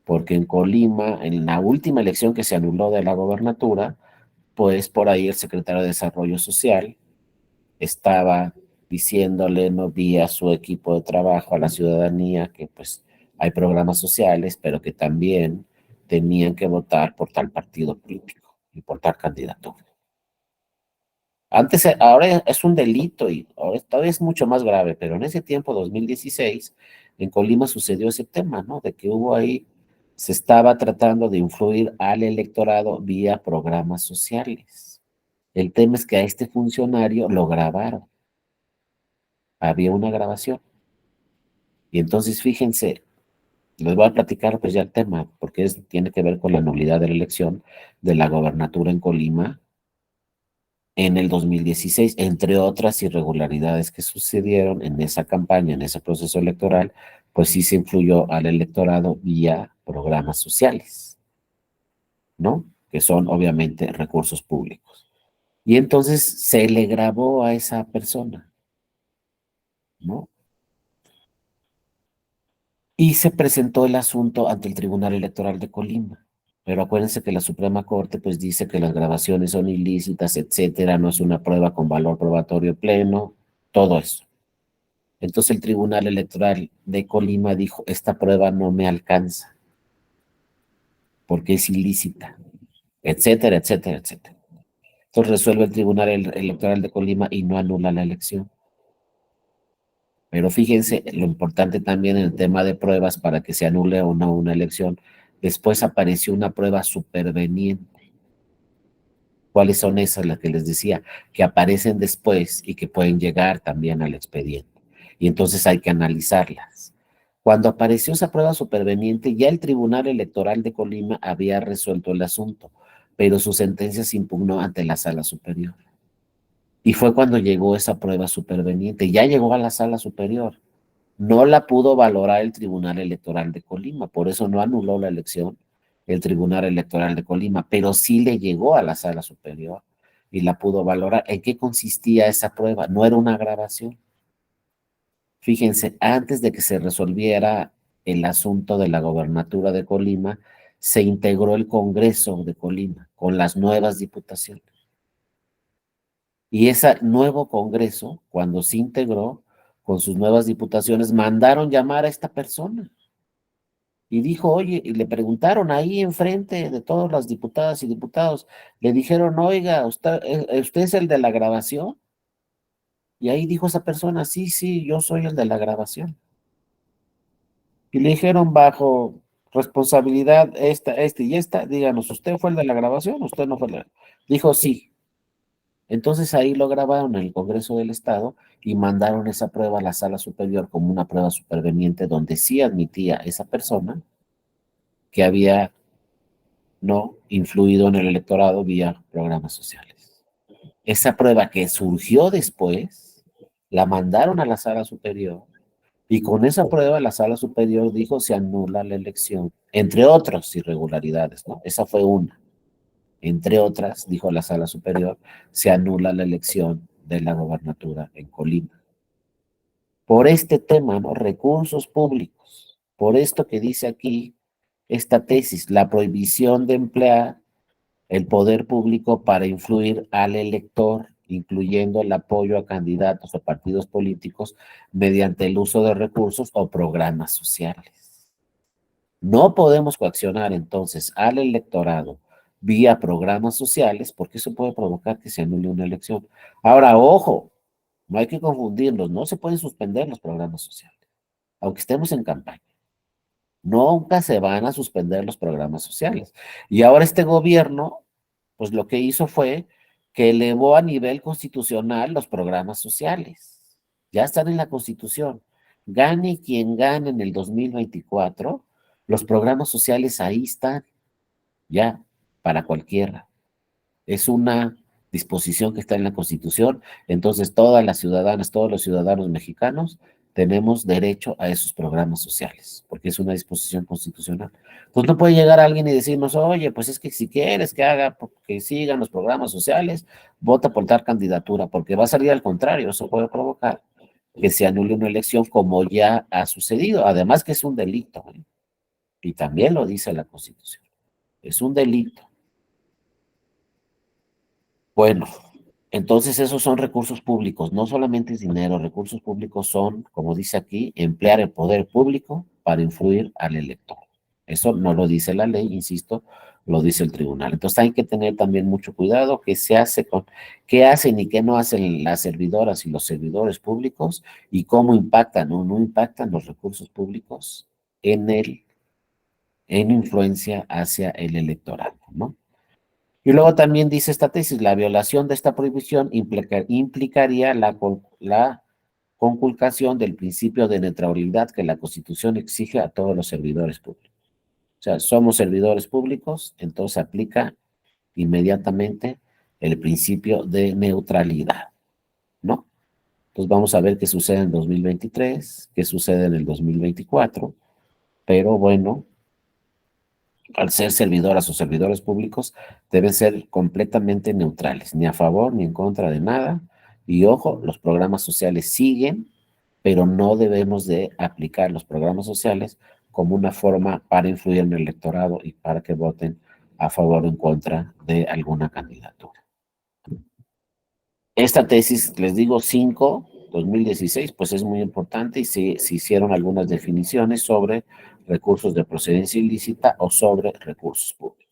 porque en Colima, en la última elección que se anuló de la gobernatura, pues por ahí el secretario de Desarrollo Social estaba diciéndole, no vía su equipo de trabajo a la ciudadanía que pues hay programas sociales, pero que también tenían que votar por tal partido político y por tal candidatura. Antes, ahora es un delito y ahora todavía es mucho más grave, pero en ese tiempo, 2016, en Colima sucedió ese tema, ¿no? De que hubo ahí, se estaba tratando de influir al electorado vía programas sociales. El tema es que a este funcionario lo grabaron, había una grabación. Y entonces fíjense, Les voy a platicar pues ya el tema, porque tiene que ver con la nulidad de la elección de la gobernatura en Colima en el 2016, entre otras irregularidades que sucedieron en esa campaña, en ese proceso electoral, pues sí se influyó al electorado vía programas sociales, ¿no? Que son obviamente recursos públicos. Y entonces se le grabó a esa persona, ¿no? Y se presentó el asunto ante el Tribunal Electoral de Colima. Pero acuérdense que la Suprema Corte pues dice que las grabaciones son ilícitas, etcétera, no es una prueba con valor probatorio pleno, todo eso. Entonces el Tribunal Electoral de Colima dijo, esta prueba no me alcanza porque es ilícita, etcétera, etcétera, etcétera. Entonces resuelve el Tribunal Electoral de Colima y no anula la elección. Pero fíjense lo importante también en el tema de pruebas para que se anule o no una elección. Después apareció una prueba superveniente. ¿Cuáles son esas? Las que les decía, que aparecen después y que pueden llegar también al expediente. Y entonces hay que analizarlas. Cuando apareció esa prueba superveniente, ya el Tribunal Electoral de Colima había resuelto el asunto, pero su sentencia se impugnó ante la Sala Superior. Y fue cuando llegó esa prueba superveniente. Ya llegó a la Sala Superior. No la pudo valorar el Tribunal Electoral de Colima, por eso no anuló la elección el Tribunal Electoral de Colima, pero sí le llegó a la Sala Superior y la pudo valorar. ¿En qué consistía esa prueba? No era una grabación. Fíjense, antes de que se resolviera el asunto de la gobernatura de Colima, se integró el Congreso de Colima con las nuevas diputaciones. Y ese nuevo Congreso, cuando se integró con sus nuevas diputaciones, mandaron llamar a esta persona. Y dijo, oye, y le preguntaron ahí enfrente de todas las diputadas y diputados, le dijeron, oiga, ¿usted es el de la grabación? Y ahí dijo esa persona, sí, sí, yo soy el de la grabación. Y le dijeron, bajo responsabilidad esta y esta, díganos, ¿usted fue el de la grabación? ¿Usted no fue el de la... Dijo, sí. Entonces ahí lo grabaron en el Congreso del Estado y mandaron esa prueba a la Sala Superior como una prueba superveniente donde sí admitía esa persona que había no influido en el electorado vía programas sociales. Esa prueba que surgió después, la mandaron a la Sala Superior y con esa prueba la Sala Superior dijo se anula la elección, entre otras irregularidades, ¿no? Esa fue una. Entre otras, dijo la Sala Superior, se anula la elección de la gobernatura en Colima. Por este tema, ¿no? Recursos públicos. Por esto que dice aquí esta tesis, la prohibición de emplear el poder público para influir al elector, incluyendo el apoyo a candidatos o partidos políticos mediante el uso de recursos o programas sociales. No podemos coaccionar entonces al electorado vía programas sociales porque eso puede provocar que se anule una elección. Ahora, ojo, no hay que confundirlos, no se pueden suspender los programas sociales, aunque estemos en campaña. Nunca se van a suspender los programas sociales. Y ahora este gobierno, pues lo que hizo fue que elevó a nivel constitucional los programas sociales. Ya están en la Constitución. Gane quien gane en el 2024, los programas sociales ahí están, ya, para cualquiera. Es una disposición que está en la Constitución, entonces todas las ciudadanas, todos los ciudadanos mexicanos tenemos derecho a esos programas sociales, porque es una disposición constitucional. Pues no puede llegar alguien y decirnos, oye, pues es que si quieres que haga, que sigan los programas sociales, vota por tal candidatura, porque va a salir al contrario, eso puede provocar que se anule una elección como ya ha sucedido, además que es un delito, ¿eh? Y también lo dice la Constitución, es un delito. Bueno, entonces esos son recursos públicos, no solamente es dinero, recursos públicos son, como dice aquí, emplear el poder público para influir al elector. Eso no lo dice la ley, insisto, lo dice el tribunal. Entonces hay que tener también mucho cuidado qué se hace con, qué hacen y qué no hacen las servidoras y los servidores públicos y cómo impactan o no impactan los recursos públicos en influencia hacia el electorado, ¿no? Y luego también dice esta tesis, la violación de esta prohibición implicaría la conculcación del principio de neutralidad que la Constitución exige a todos los servidores públicos. O sea, somos servidores públicos, entonces aplica inmediatamente el principio de neutralidad, ¿no? Entonces vamos a ver qué sucede en 2023, qué sucede en el 2024, pero bueno, al ser servidoras o servidores públicos, deben ser completamente neutrales, ni a favor ni en contra de nada. Y ojo, los programas sociales siguen, pero no debemos de aplicar los programas sociales como una forma para influir en el electorado y para que voten a favor o en contra de alguna candidatura. Esta tesis, les digo, 2016, pues es muy importante y se hicieron algunas definiciones sobre recursos de procedencia ilícita o sobre recursos públicos.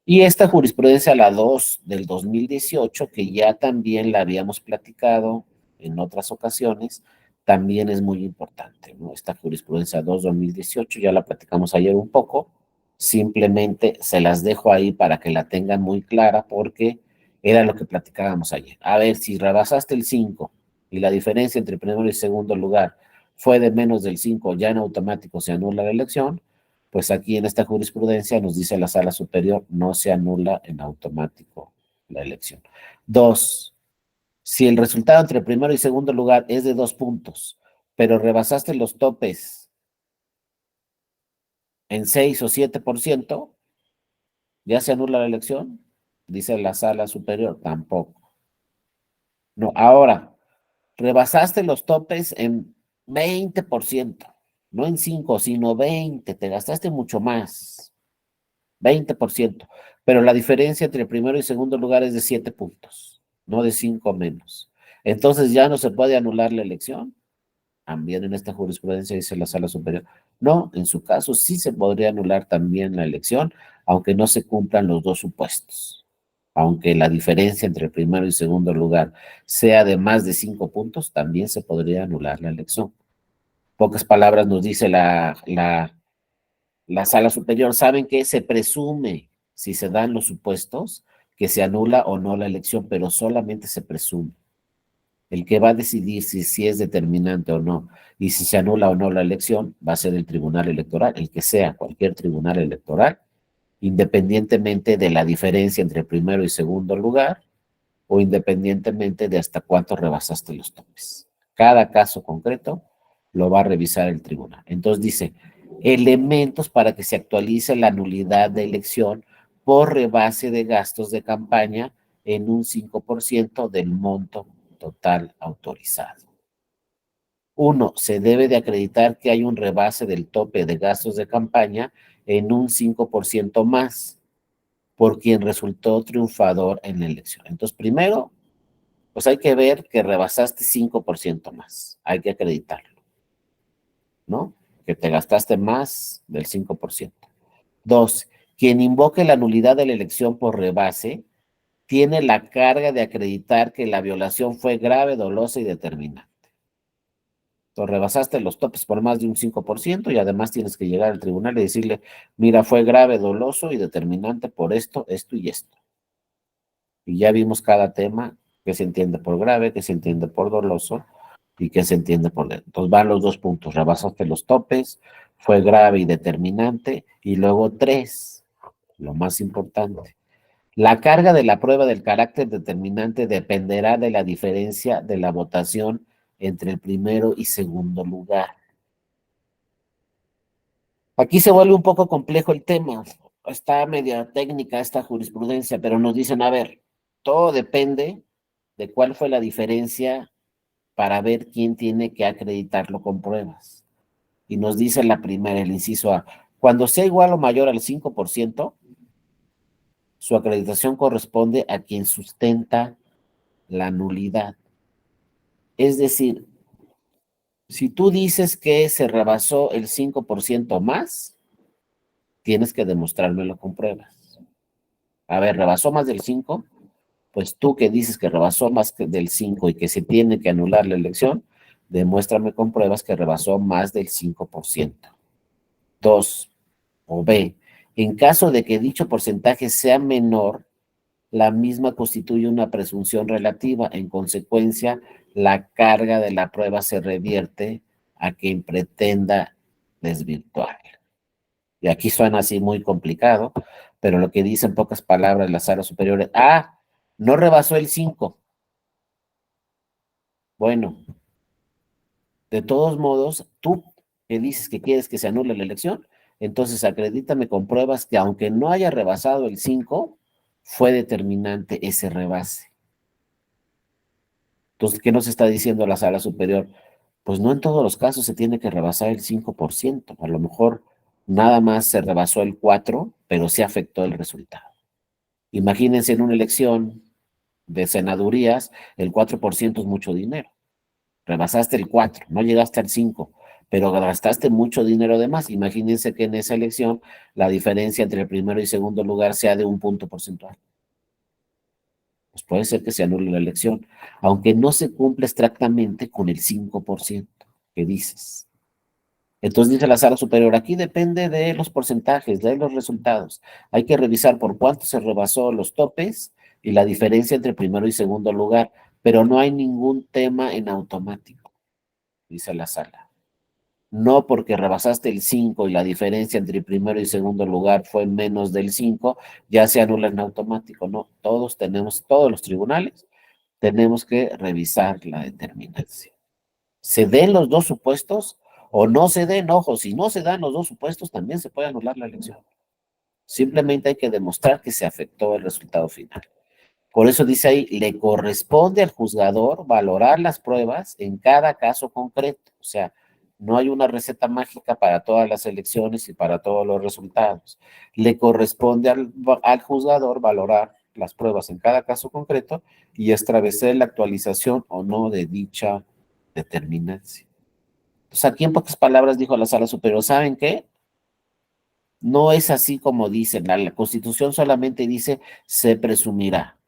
Y esta jurisprudencia, la 2 del 2018, que ya también la habíamos platicado en otras ocasiones, también es muy importante, ¿no? Esta jurisprudencia 2 2018, ya la platicamos ayer un poco, simplemente se las dejo ahí para que la tengan muy clara porque era lo que platicábamos ayer. A ver, si rebasaste el 5 y la diferencia entre primero y segundo lugar fue de menos del 5, ya en automático se anula la elección, pues aquí en esta jurisprudencia nos dice la sala superior, no se anula en automático la elección. 2, si el resultado entre primero y segundo lugar es de 2 puntos, pero rebasaste los topes en 6 o 7%, ¿ya se anula la elección? Dice la sala superior, tampoco. No, ahora, rebasaste los topes en 20%, no en 5, sino 20, te gastaste mucho más. 20%, pero la diferencia entre primero y segundo lugar es de 7 puntos, no de 5 menos. Entonces ya no se puede anular la elección. También en esta jurisprudencia dice la sala superior. No, en su caso sí se podría anular también la elección, aunque no se cumplan los dos supuestos. Aunque la diferencia entre el primero y segundo lugar sea de más de 5 puntos, también se podría anular la elección. Pocas palabras nos dice la sala superior. ¿Saben que se presume, si se dan los supuestos, que se anula o no la elección, pero solamente se presume? El que va a decidir si es determinante o no y si se anula o no la elección va a ser el tribunal electoral, el que sea, cualquier tribunal electoral, independientemente de la diferencia entre primero y segundo lugar o independientemente de hasta cuánto rebasaste los topes. Cada caso concreto lo va a revisar el tribunal. Entonces dice, elementos para que se actualice la nulidad de elección por rebase de gastos de campaña en un 5% del monto total autorizado. 1. Se debe de acreditar que hay un rebase del tope de gastos de campaña en un 5% más por quien resultó triunfador en la elección. Entonces, primero, pues hay que ver que rebasaste 5% más. Hay que acreditarlo, ¿no? Que te gastaste más del 5%. 2, quien invoque la nulidad de la elección por rebase tiene la carga de acreditar que la violación fue grave, dolosa y determinante. Entonces, rebasaste los topes por más de un 5% y además tienes que llegar al tribunal y decirle, mira, fue grave, doloso y determinante por esto, esto y esto. Y ya vimos cada tema que se entiende por grave, que se entiende por doloso y que se entiende por... Entonces van los 2 puntos, rebasaste los topes, fue grave y determinante, y luego 3, lo más importante. La carga de la prueba del carácter determinante dependerá de la diferencia de la votación entre el primero y segundo lugar. Aquí se vuelve un poco complejo el tema, está media técnica esta jurisprudencia, pero nos dicen, a ver, todo depende de cuál fue la diferencia para ver quién tiene que acreditarlo con pruebas. Y nos dice la primera, el inciso A, cuando sea igual o mayor al 5%, su acreditación corresponde a quien sustenta la nulidad. Es decir, si tú dices que se rebasó el 5% más, tienes que demostrármelo con pruebas. A ver, ¿rebasó más del 5? Pues tú que dices que rebasó más del 5 y que se tiene que anular la elección, demuéstrame con pruebas que rebasó más del 5%. 2, o B, en caso de que dicho porcentaje sea menor, la misma constituye una presunción relativa. En consecuencia, la carga de la prueba se revierte a quien pretenda desvirtuar. Y aquí suena así muy complicado, pero lo que dice en pocas palabras la sala superior es, no rebasó el 5. Bueno, de todos modos, tú que dices que quieres que se anule la elección, entonces acredítame con pruebas que aunque no haya rebasado el 5, fue determinante ese rebase. Entonces, ¿qué nos está diciendo la sala superior? Pues no en todos los casos se tiene que rebasar el 5%. A lo mejor nada más se rebasó el 4%, pero sí afectó el resultado. Imagínense en una elección de senadurías, el 4% es mucho dinero. Rebasaste el 4, no llegaste al 5, pero gastaste mucho dinero de más. Imagínense que en esa elección la diferencia entre el primero y segundo lugar sea de 1 punto porcentual. Pues puede ser que se anule la elección, aunque no se cumple exactamente con el 5% que dices. Entonces dice la sala superior, aquí depende de los porcentajes, de los resultados. Hay que revisar por cuánto se rebasó los topes y la diferencia entre primero y segundo lugar, pero no hay ningún tema en automático, dice la sala. No porque rebasaste el 5 y la diferencia entre el primero y segundo lugar fue menos del 5, ya se anula en automático. No, todos los tribunales tenemos que revisar la determinancia. ¿Se den los dos supuestos o no se den? Ojo, si no se dan los dos supuestos, también se puede anular la elección. Simplemente hay que demostrar que se afectó el resultado final. Por eso dice ahí, le corresponde al juzgador valorar las pruebas en cada caso concreto. O sea, no hay una receta mágica para todas las elecciones y para todos los resultados. Le corresponde al juzgador valorar las pruebas en cada caso concreto y establecer la actualización o no de dicha determinancia. Entonces, aquí en pocas palabras dijo la sala superior, ¿saben qué? No es así como dicen, la Constitución solamente dice se presumirá.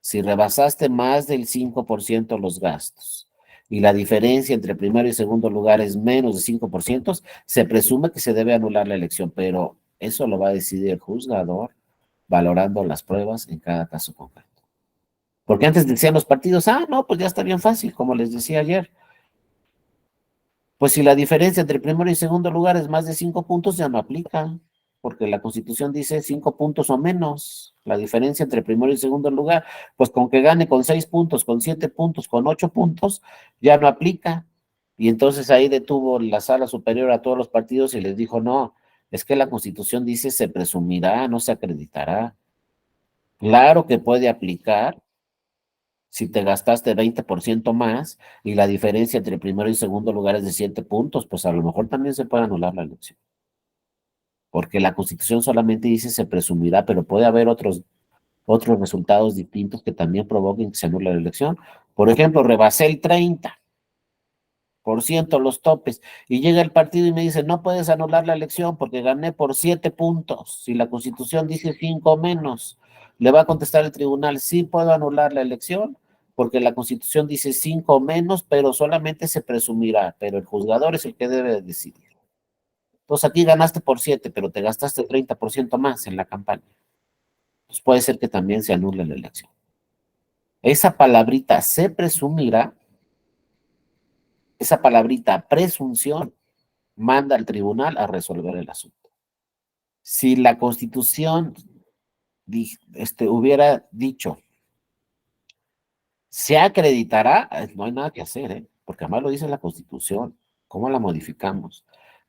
Si rebasaste más del 5% los gastos y la diferencia entre primero y segundo lugar es menos de 5%, se presume que se debe anular la elección, pero eso lo va a decidir el juzgador valorando las pruebas en cada caso concreto. Porque antes decían los partidos, no, pues ya está bien fácil, como les decía ayer. Pues si la diferencia entre primero y segundo lugar es más de 5 puntos, ya no aplica, porque la Constitución dice 5 puntos o menos. La diferencia entre primero y segundo lugar, pues con que gane con 6 puntos, con 7 puntos, con 8 puntos, ya no aplica. Y entonces ahí detuvo la sala superior a todos los partidos y les dijo, no, es que la Constitución dice se presumirá, no se acreditará. Claro que puede aplicar si te gastaste 20% más y la diferencia entre primero y segundo lugar es de 7 puntos, pues a lo mejor también se puede anular la elección. Porque la Constitución solamente dice se presumirá, pero puede haber otros resultados distintos que también provoquen que se anule la elección. Por ejemplo, rebasé el 30% los topes y llega el partido y me dice no puedes anular la elección porque gané por 7 puntos. Si la Constitución dice 5 menos, le va a contestar el tribunal, sí puedo anular la elección porque la Constitución dice 5 menos, pero solamente se presumirá, pero el juzgador es el que debe decidir. Entonces aquí ganaste por 7, pero te gastaste 30% más en la campaña. Entonces puede ser que también se anule la elección. Esa palabrita se presumirá, esa palabrita presunción, manda al tribunal a resolver el asunto. Si la Constitución hubiera dicho, se acreditará, no hay nada que hacer, porque además lo dice la Constitución, ¿cómo la modificamos?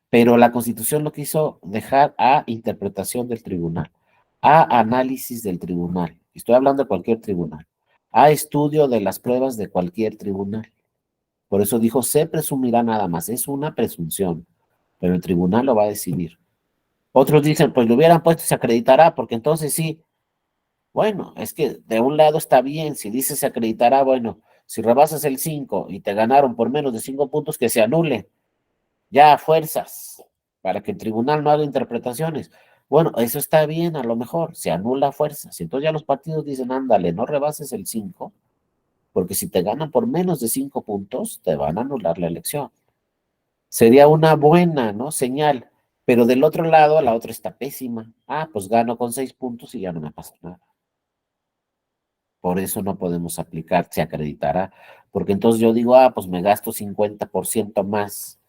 Pero la Constitución lo quiso dejar a interpretación del tribunal, a análisis del tribunal, estoy hablando de cualquier tribunal, a estudio de las pruebas de cualquier tribunal. Por eso dijo, se presumirá nada más, es una presunción, pero el tribunal lo va a decidir. Otros dicen, pues lo hubieran puesto se acreditará, porque entonces sí. Bueno, es que de un lado está bien, si dice se acreditará, bueno, si rebasas el 5 y te ganaron por menos de 5 puntos, que se anule, ya a fuerzas, para que el tribunal no haga interpretaciones. Bueno, eso está bien, a lo mejor, se anula a fuerzas. Entonces ya los partidos dicen, ándale, no rebases el 5, porque si te ganan por menos de 5 puntos, te van a anular la elección. Sería una buena, ¿no? Señal. Pero del otro lado, la otra está pésima. Pues gano con 6 puntos y ya no me pasa nada. Por eso no podemos aplicar, se acreditará. Porque entonces yo digo, pues me gasto 50% más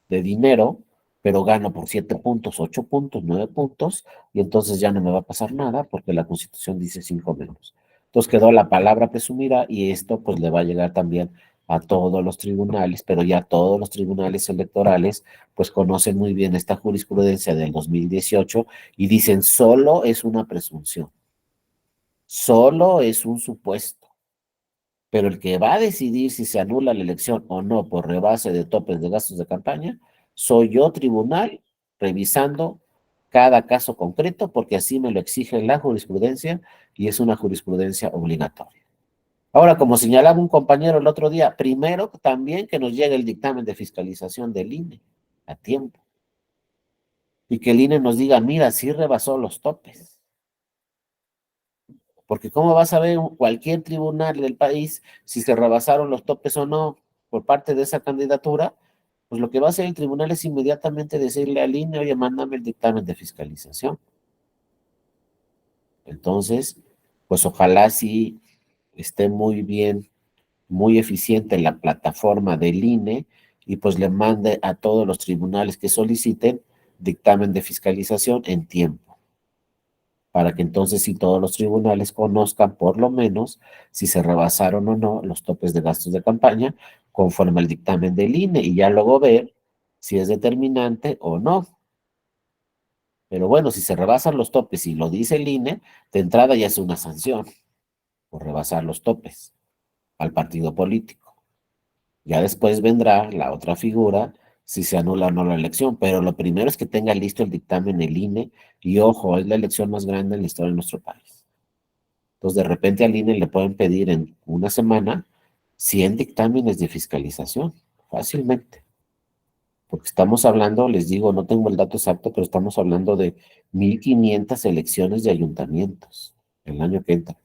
de dinero, pero gano por 7 puntos, 8 puntos, 9 puntos, y entonces ya no me va a pasar nada porque la Constitución dice 5 menos. Entonces quedó la palabra presumida y esto pues le va a llegar también a todos los tribunales, pero ya todos los tribunales electorales pues conocen muy bien esta jurisprudencia del 2018 y dicen solo es una presunción, solo es un supuesto. Pero el que va a decidir si se anula la elección o no por rebase de topes de gastos de campaña, soy yo, tribunal, revisando cada caso concreto, porque así me lo exige la jurisprudencia y es una jurisprudencia obligatoria. Ahora, como señalaba un compañero el otro día, primero también que nos llegue el dictamen de fiscalización del INE a tiempo y que el INE nos diga, mira, sí rebasó los topes. Porque ¿cómo vas a ver cualquier tribunal del país si se rebasaron los topes o no por parte de esa candidatura? Pues lo que va a hacer el tribunal es inmediatamente decirle al INE, oye, mándame el dictamen de fiscalización. Entonces, pues ojalá sí esté muy bien, muy eficiente la plataforma del INE y pues le mande a todos los tribunales que soliciten dictamen de fiscalización en tiempo, para que entonces sí todos los tribunales conozcan por lo menos si se rebasaron o no los topes de gastos de campaña conforme al dictamen del INE y ya luego ver si es determinante o no. Pero bueno, si se rebasan los topes y lo dice el INE, de entrada ya es una sanción por rebasar los topes al partido político. Ya después vendrá la otra figura si se anula o no la elección, pero lo primero es que tenga listo el dictamen el INE y ojo, es la elección más grande en la historia de nuestro país. Entonces, de repente al INE le pueden pedir en una semana 100 dictámenes de fiscalización, fácilmente. Porque estamos hablando, les digo, no tengo el dato exacto, pero estamos hablando de 1,500 elecciones de ayuntamientos el año que entra.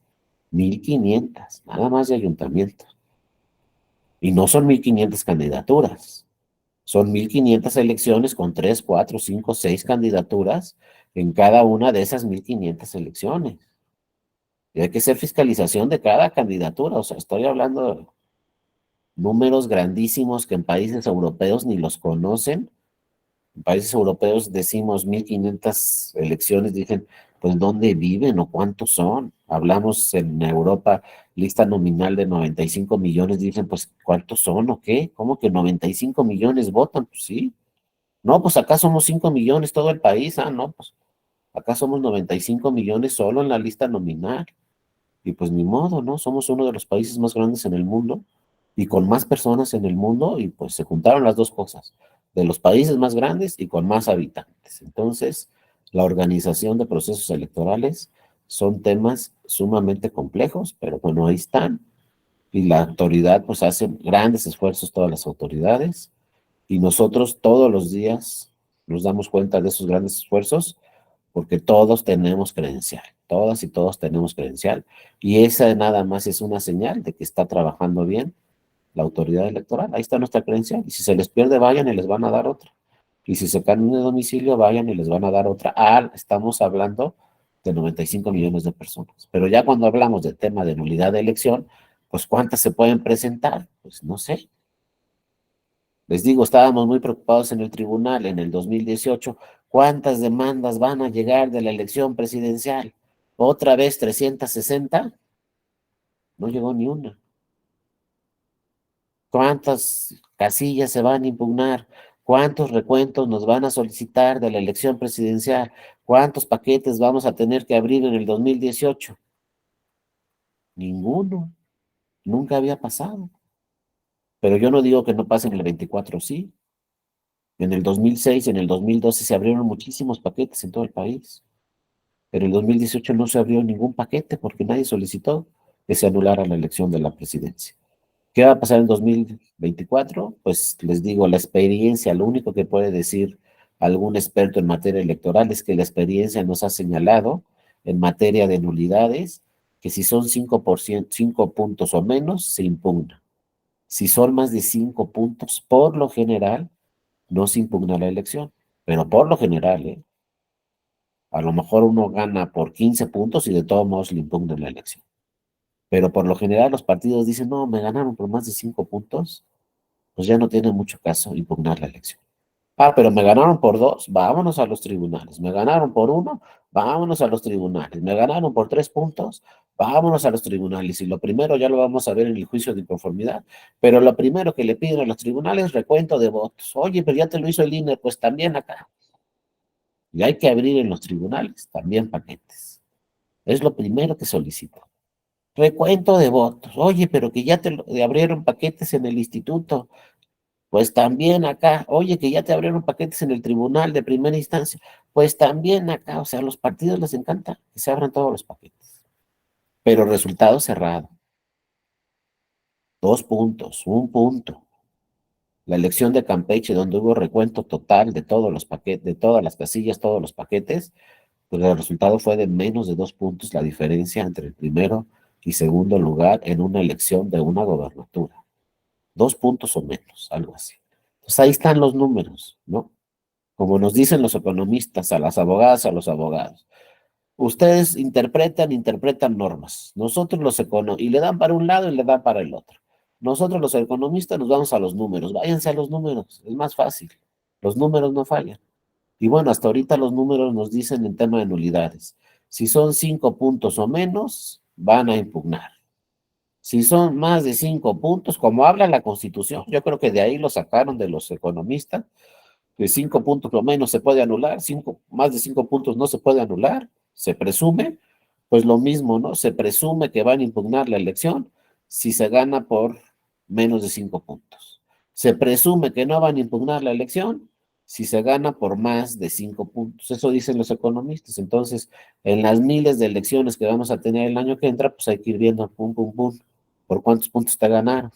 1,500, nada más de ayuntamientos. Y no son 1,500 candidaturas. Son 1,500 elecciones con 3, 4, 5, 6 candidaturas en cada una de esas 1,500 elecciones. Y hay que hacer fiscalización de cada candidatura. O sea, estoy hablando de números grandísimos que en países europeos ni los conocen. En países europeos decimos 1,500 elecciones, dicen, pues ¿dónde viven o cuántos son? Hablamos en Europa, lista nominal de 95 millones, dicen, pues ¿cuántos son o qué? ¿Cómo que 95 millones votan? Pues sí. No, pues acá somos 5 millones todo el país. No, pues acá somos 95 millones solo en la lista nominal. Y pues ni modo, ¿no? Somos uno de los países más grandes en el mundo y con más personas en el mundo y pues se juntaron las dos cosas, de los países más grandes y con más habitantes. Entonces, la organización de procesos electorales son temas sumamente complejos, pero bueno, ahí están. Y la autoridad pues hace grandes esfuerzos, todas las autoridades, y nosotros todos los días nos damos cuenta de esos grandes esfuerzos porque todos tenemos credencial, todas y todos tenemos credencial, y esa nada más es una señal de que está trabajando bien la autoridad electoral. Ahí está nuestra credencial, y si se les pierde, vayan y les van a dar otra. Y si se cambian de domicilio, vayan y les van a dar otra. Estamos hablando de 95 millones de personas. Pero ya cuando hablamos del tema de nulidad de elección, pues ¿cuántas se pueden presentar? Pues no sé. Les digo, estábamos muy preocupados en el tribunal en el 2018. ¿Cuántas demandas van a llegar de la elección presidencial? ¿Otra vez 360? No llegó ni una. ¿Cuántas casillas se van a impugnar? ¿Cuántos recuentos nos van a solicitar de la elección presidencial? ¿Cuántos paquetes vamos a tener que abrir en el 2018? Ninguno. Nunca había pasado. Pero yo no digo que no pase en el 24, sí. En el 2006, en el 2012 se abrieron muchísimos paquetes en todo el país. Pero en el 2018 no se abrió ningún paquete porque nadie solicitó que se anulara la elección de la presidencia. ¿Qué va a pasar en 2024? Pues les digo, la experiencia, lo único que puede decir algún experto en materia electoral es que la experiencia nos ha señalado en materia de nulidades que si son 5%, 5 puntos o menos, se impugna. Si son más de 5 puntos, por lo general, no se impugna la elección. Pero por lo general, a lo mejor uno gana por 15 puntos y de todos modos le impugnan la elección. Pero por lo general los partidos dicen, no, me ganaron por más de 5 puntos, pues ya no tiene mucho caso impugnar la elección. Ah, pero me ganaron por 2, vámonos a los tribunales. Me ganaron por 1, vámonos a los tribunales. Me ganaron por 3 puntos, vámonos a los tribunales. Y lo primero ya lo vamos a ver en el juicio de inconformidad, pero lo primero que le piden a los tribunales es recuento de votos. Oye, pero ya te lo hizo el INE, pues también acá. Y hay que abrir en los tribunales también paquetes. Es lo primero que solicito. Recuento de votos. Oye, pero que ya te abrieron paquetes en el instituto. Pues también acá, oye, que ya te abrieron paquetes en el tribunal de primera instancia, pues también acá, o sea, a los partidos les encanta que se abran todos los paquetes, pero resultado cerrado, 2 puntos, 1 punto. La elección de Campeche, donde hubo recuento total de todos los paquetes, de todas las casillas, todos los paquetes, pues el resultado fue de menos de 2 puntos la diferencia entre el primero y segundo lugar en una elección de una gobernatura. 2 puntos o menos, algo así. Pues ahí están los números, ¿no? Como nos dicen los economistas, a las abogadas, a los abogados. Ustedes interpretan normas. Nosotros y le dan para un lado y le dan para el otro. Nosotros los economistas nos vamos a los números. Váyanse a los números, es más fácil. Los números no fallan. Y bueno, hasta ahorita los números nos dicen en tema de nulidades. Si son 5 puntos o menos, van a impugnar. Si son más de 5 puntos, como habla la Constitución, yo creo que de ahí lo sacaron de los economistas, de 5 puntos o menos se puede anular, más de 5 puntos no se puede anular, se presume, pues lo mismo, ¿no? Se presume que van a impugnar la elección si se gana por menos de 5 puntos. Se presume que no van a impugnar la elección si se gana por más de 5 puntos. Eso dicen los economistas. Entonces, en las miles de elecciones que vamos a tener el año que entra, pues hay que ir viendo, pum, pum, pum, por cuántos puntos te ganaron.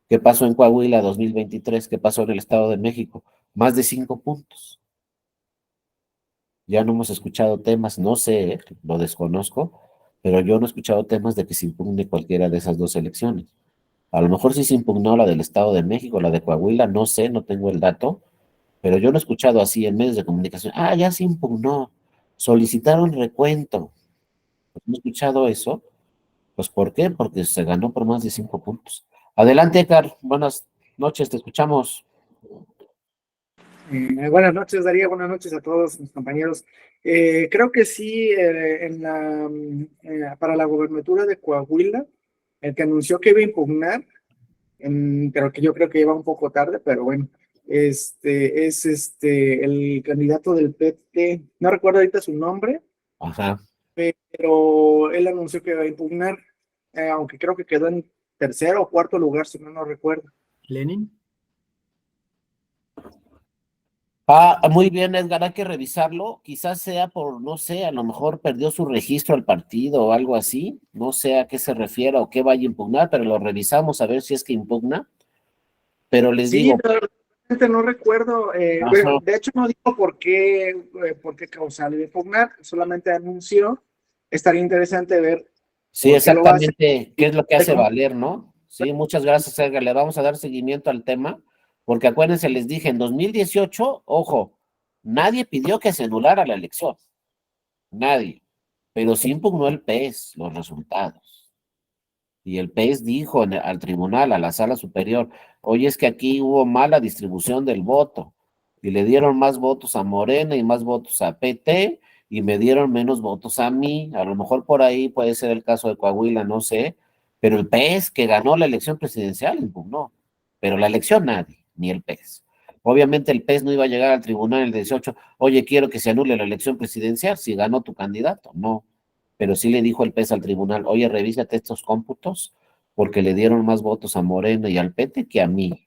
¿Qué pasó en Coahuila 2023? ¿Qué pasó en el Estado de México? Más de 5 puntos. Ya no hemos escuchado temas, no sé, lo desconozco, pero yo no he escuchado temas de que se impugne cualquiera de esas dos elecciones. A lo mejor sí se impugnó la del Estado de México, la de Coahuila, no sé, no tengo el dato, pero yo no he escuchado así en medios de comunicación. Ah, ya se impugnó, solicitaron recuento. Pues no he escuchado eso. Pues ¿por qué? Porque se ganó por más de 5 puntos. Adelante, Edgar, buenas noches, te escuchamos. Buenas noches, Daría. Buenas noches a todos mis compañeros. Creo que sí, para la gobernatura de Coahuila, el que anunció que iba a impugnar, pero que yo creo que iba un poco tarde, pero bueno, es el candidato del PT, no recuerdo ahorita su nombre, Ajá. pero él anunció que iba a impugnar, aunque creo que quedó en tercero o cuarto lugar, si no, no recuerdo. Lenin. Muy bien, Edgar, hay que revisarlo. Quizás sea por, no sé, a lo mejor perdió su registro el partido o algo así. No sé a qué se refiere o qué vaya a impugnar, pero lo revisamos a ver si es que impugna. Pero les Sí, digo, realmente no recuerdo, ajá, de hecho no dijo por qué causal iba a impugnar, solamente anunció. Estaría interesante ver sí, por qué lo hace. exactamente, qué es lo que hace ¿Cómo? valer, ¿no? Sí, muchas gracias, Edgar. Le vamos a dar seguimiento al tema, porque acuérdense, les dije, en 2018, ojo, nadie pidió que se anulara la elección, nadie, pero sí impugnó el PES, los resultados. Y el PES dijo al tribunal, a la sala superior, oye, es que aquí hubo mala distribución del voto y le dieron más votos a Morena y más votos a PT y me dieron menos votos a mí. A lo mejor por ahí puede ser el caso de Coahuila, no sé, pero el PES que ganó la elección presidencial impugnó, pero la elección nadie, ni el PES. Obviamente el PES no iba a llegar al tribunal el 18, oye, quiero que se anule la elección presidencial si ganó tu candidato, no, pero sí le dijo el PES al tribunal, oye, revísate estos cómputos, porque le dieron más votos a Morena y al PT que a mí,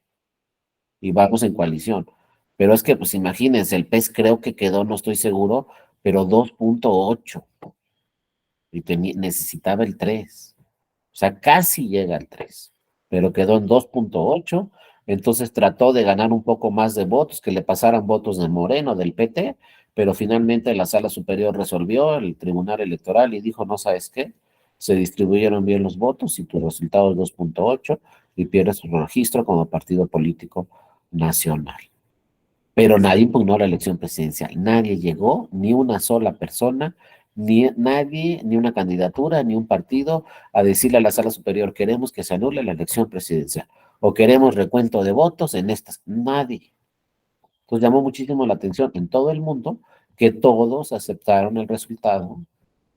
y vamos en coalición. Pero es que, pues imagínense, el PES creo que quedó, no estoy seguro, pero 2.8, y necesitaba el 3, o sea, casi llega al 3, pero quedó en 2.8, entonces trató de ganar un poco más de votos, que le pasaran votos de Moreno, del PT, pero finalmente la sala superior resolvió, el tribunal electoral, y dijo, no sabes qué, se distribuyeron bien los votos y tu resultado es 2.8 y pierdes su registro como partido político nacional. Pero nadie impugnó la elección presidencial, nadie llegó, ni una sola persona, ni nadie, ni una candidatura, ni un partido a decirle a la sala superior, queremos que se anule la elección presidencial o queremos recuento de votos en estas. Nadie. Entonces llamó muchísimo la atención en todo el mundo que todos aceptaron el resultado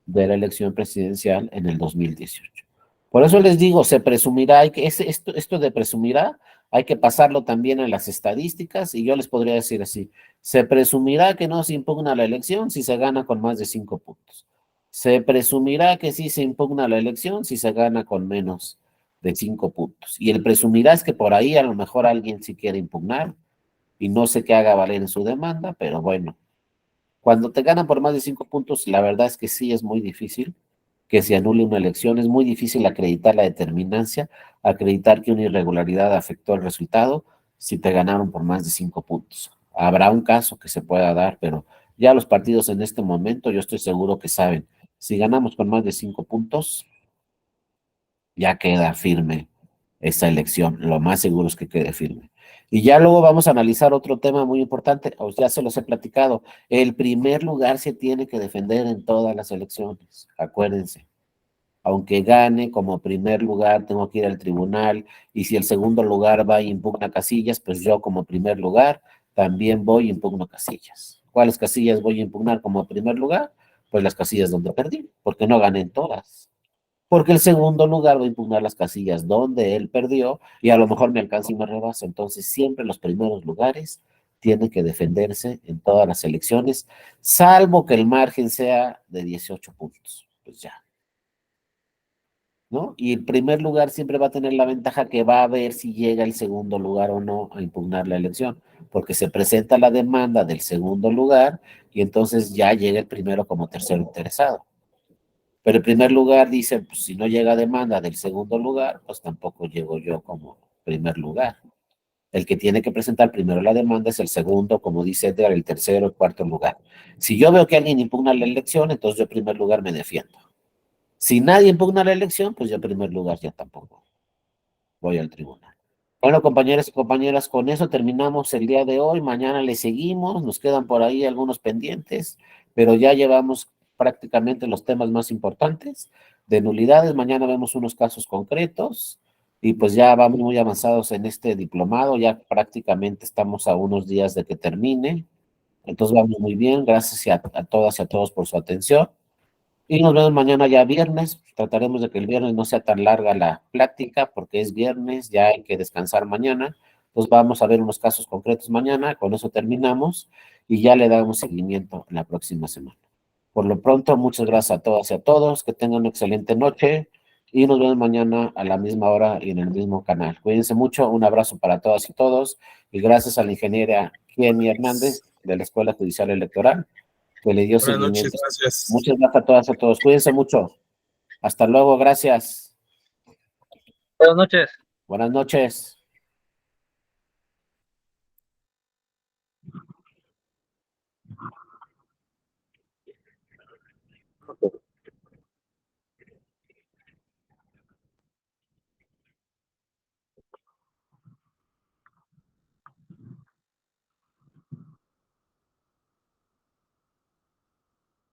de la elección presidencial en el 2018. Por eso les digo, se presumirá, esto de presumirá, hay que pasarlo también a las estadísticas, y yo les podría decir así, se presumirá que no se impugna la elección si se gana con más de 5 puntos. Se presumirá que sí se impugna la elección si se gana con menos de 5 puntos. Y el presumirá es que por ahí a lo mejor alguien sí quiere impugnar, y no sé qué haga valer en su demanda, pero bueno, cuando te ganan por más de 5 puntos, la verdad es que sí es muy difícil que se anule una elección, es muy difícil acreditar la determinancia, acreditar que una irregularidad afectó el resultado si te ganaron por más de 5 puntos. Habrá un caso que se pueda dar, pero ya los partidos en este momento yo estoy seguro que saben, si ganamos con más de 5 puntos, ya queda firme esa elección, lo más seguro es que quede firme. Y ya luego vamos a analizar otro tema muy importante, ya se los he platicado, el primer lugar se tiene que defender en todas las elecciones, acuérdense. Aunque gane como primer lugar, tengo que ir al tribunal, y si el segundo lugar va y impugna casillas, pues yo como primer lugar también voy y impugno casillas. ¿Cuáles casillas voy a impugnar como primer lugar? Pues las casillas donde perdí, porque no gané en todas. Porque el segundo lugar va a impugnar las casillas donde él perdió y a lo mejor me alcanza y me rebasa. Entonces, siempre los primeros lugares tienen que defenderse en todas las elecciones, salvo que el margen sea de 18 puntos. Pues ya, ¿no? Y el primer lugar siempre va a tener la ventaja que va a ver si llega el segundo lugar o no a impugnar la elección, porque se presenta la demanda del segundo lugar y entonces ya llega el primero como tercero interesado. Pero el primer lugar dice, pues si no llega demanda del segundo lugar, pues tampoco llego yo como primer lugar. El que tiene que presentar primero la demanda es el segundo, como dice Edgar, el tercero, el cuarto lugar. Si yo veo que alguien impugna la elección, entonces yo en primer lugar me defiendo. Si nadie impugna la elección, pues yo en primer lugar ya tampoco voy al tribunal. Bueno, compañeros y compañeras, con eso terminamos el día de hoy. Mañana le seguimos, nos quedan por ahí algunos pendientes, pero ya llevamos prácticamente los temas más importantes de nulidades. Mañana vemos unos casos concretos y pues ya vamos muy avanzados en este diplomado, ya prácticamente estamos a unos días de que termine. Entonces vamos muy bien, gracias a todas y a todos por su atención. Y nos vemos mañana ya viernes. Trataremos de que el viernes no sea tan larga la plática porque es viernes, ya hay que descansar mañana. Entonces vamos a ver unos casos concretos mañana, con eso terminamos y ya le damos seguimiento la próxima semana. Por lo pronto, muchas gracias a todas y a todos, que tengan una excelente noche y nos vemos mañana a la misma hora y en el mismo canal. Cuídense mucho, un abrazo para todas y todos y gracias a la ingeniera Jenny Hernández de la Escuela Judicial Electoral que le dio Buenas noches, seguimiento. gracias. Muchas gracias a todas y a todos. Cuídense mucho. Hasta luego, gracias. Buenas noches. Buenas noches.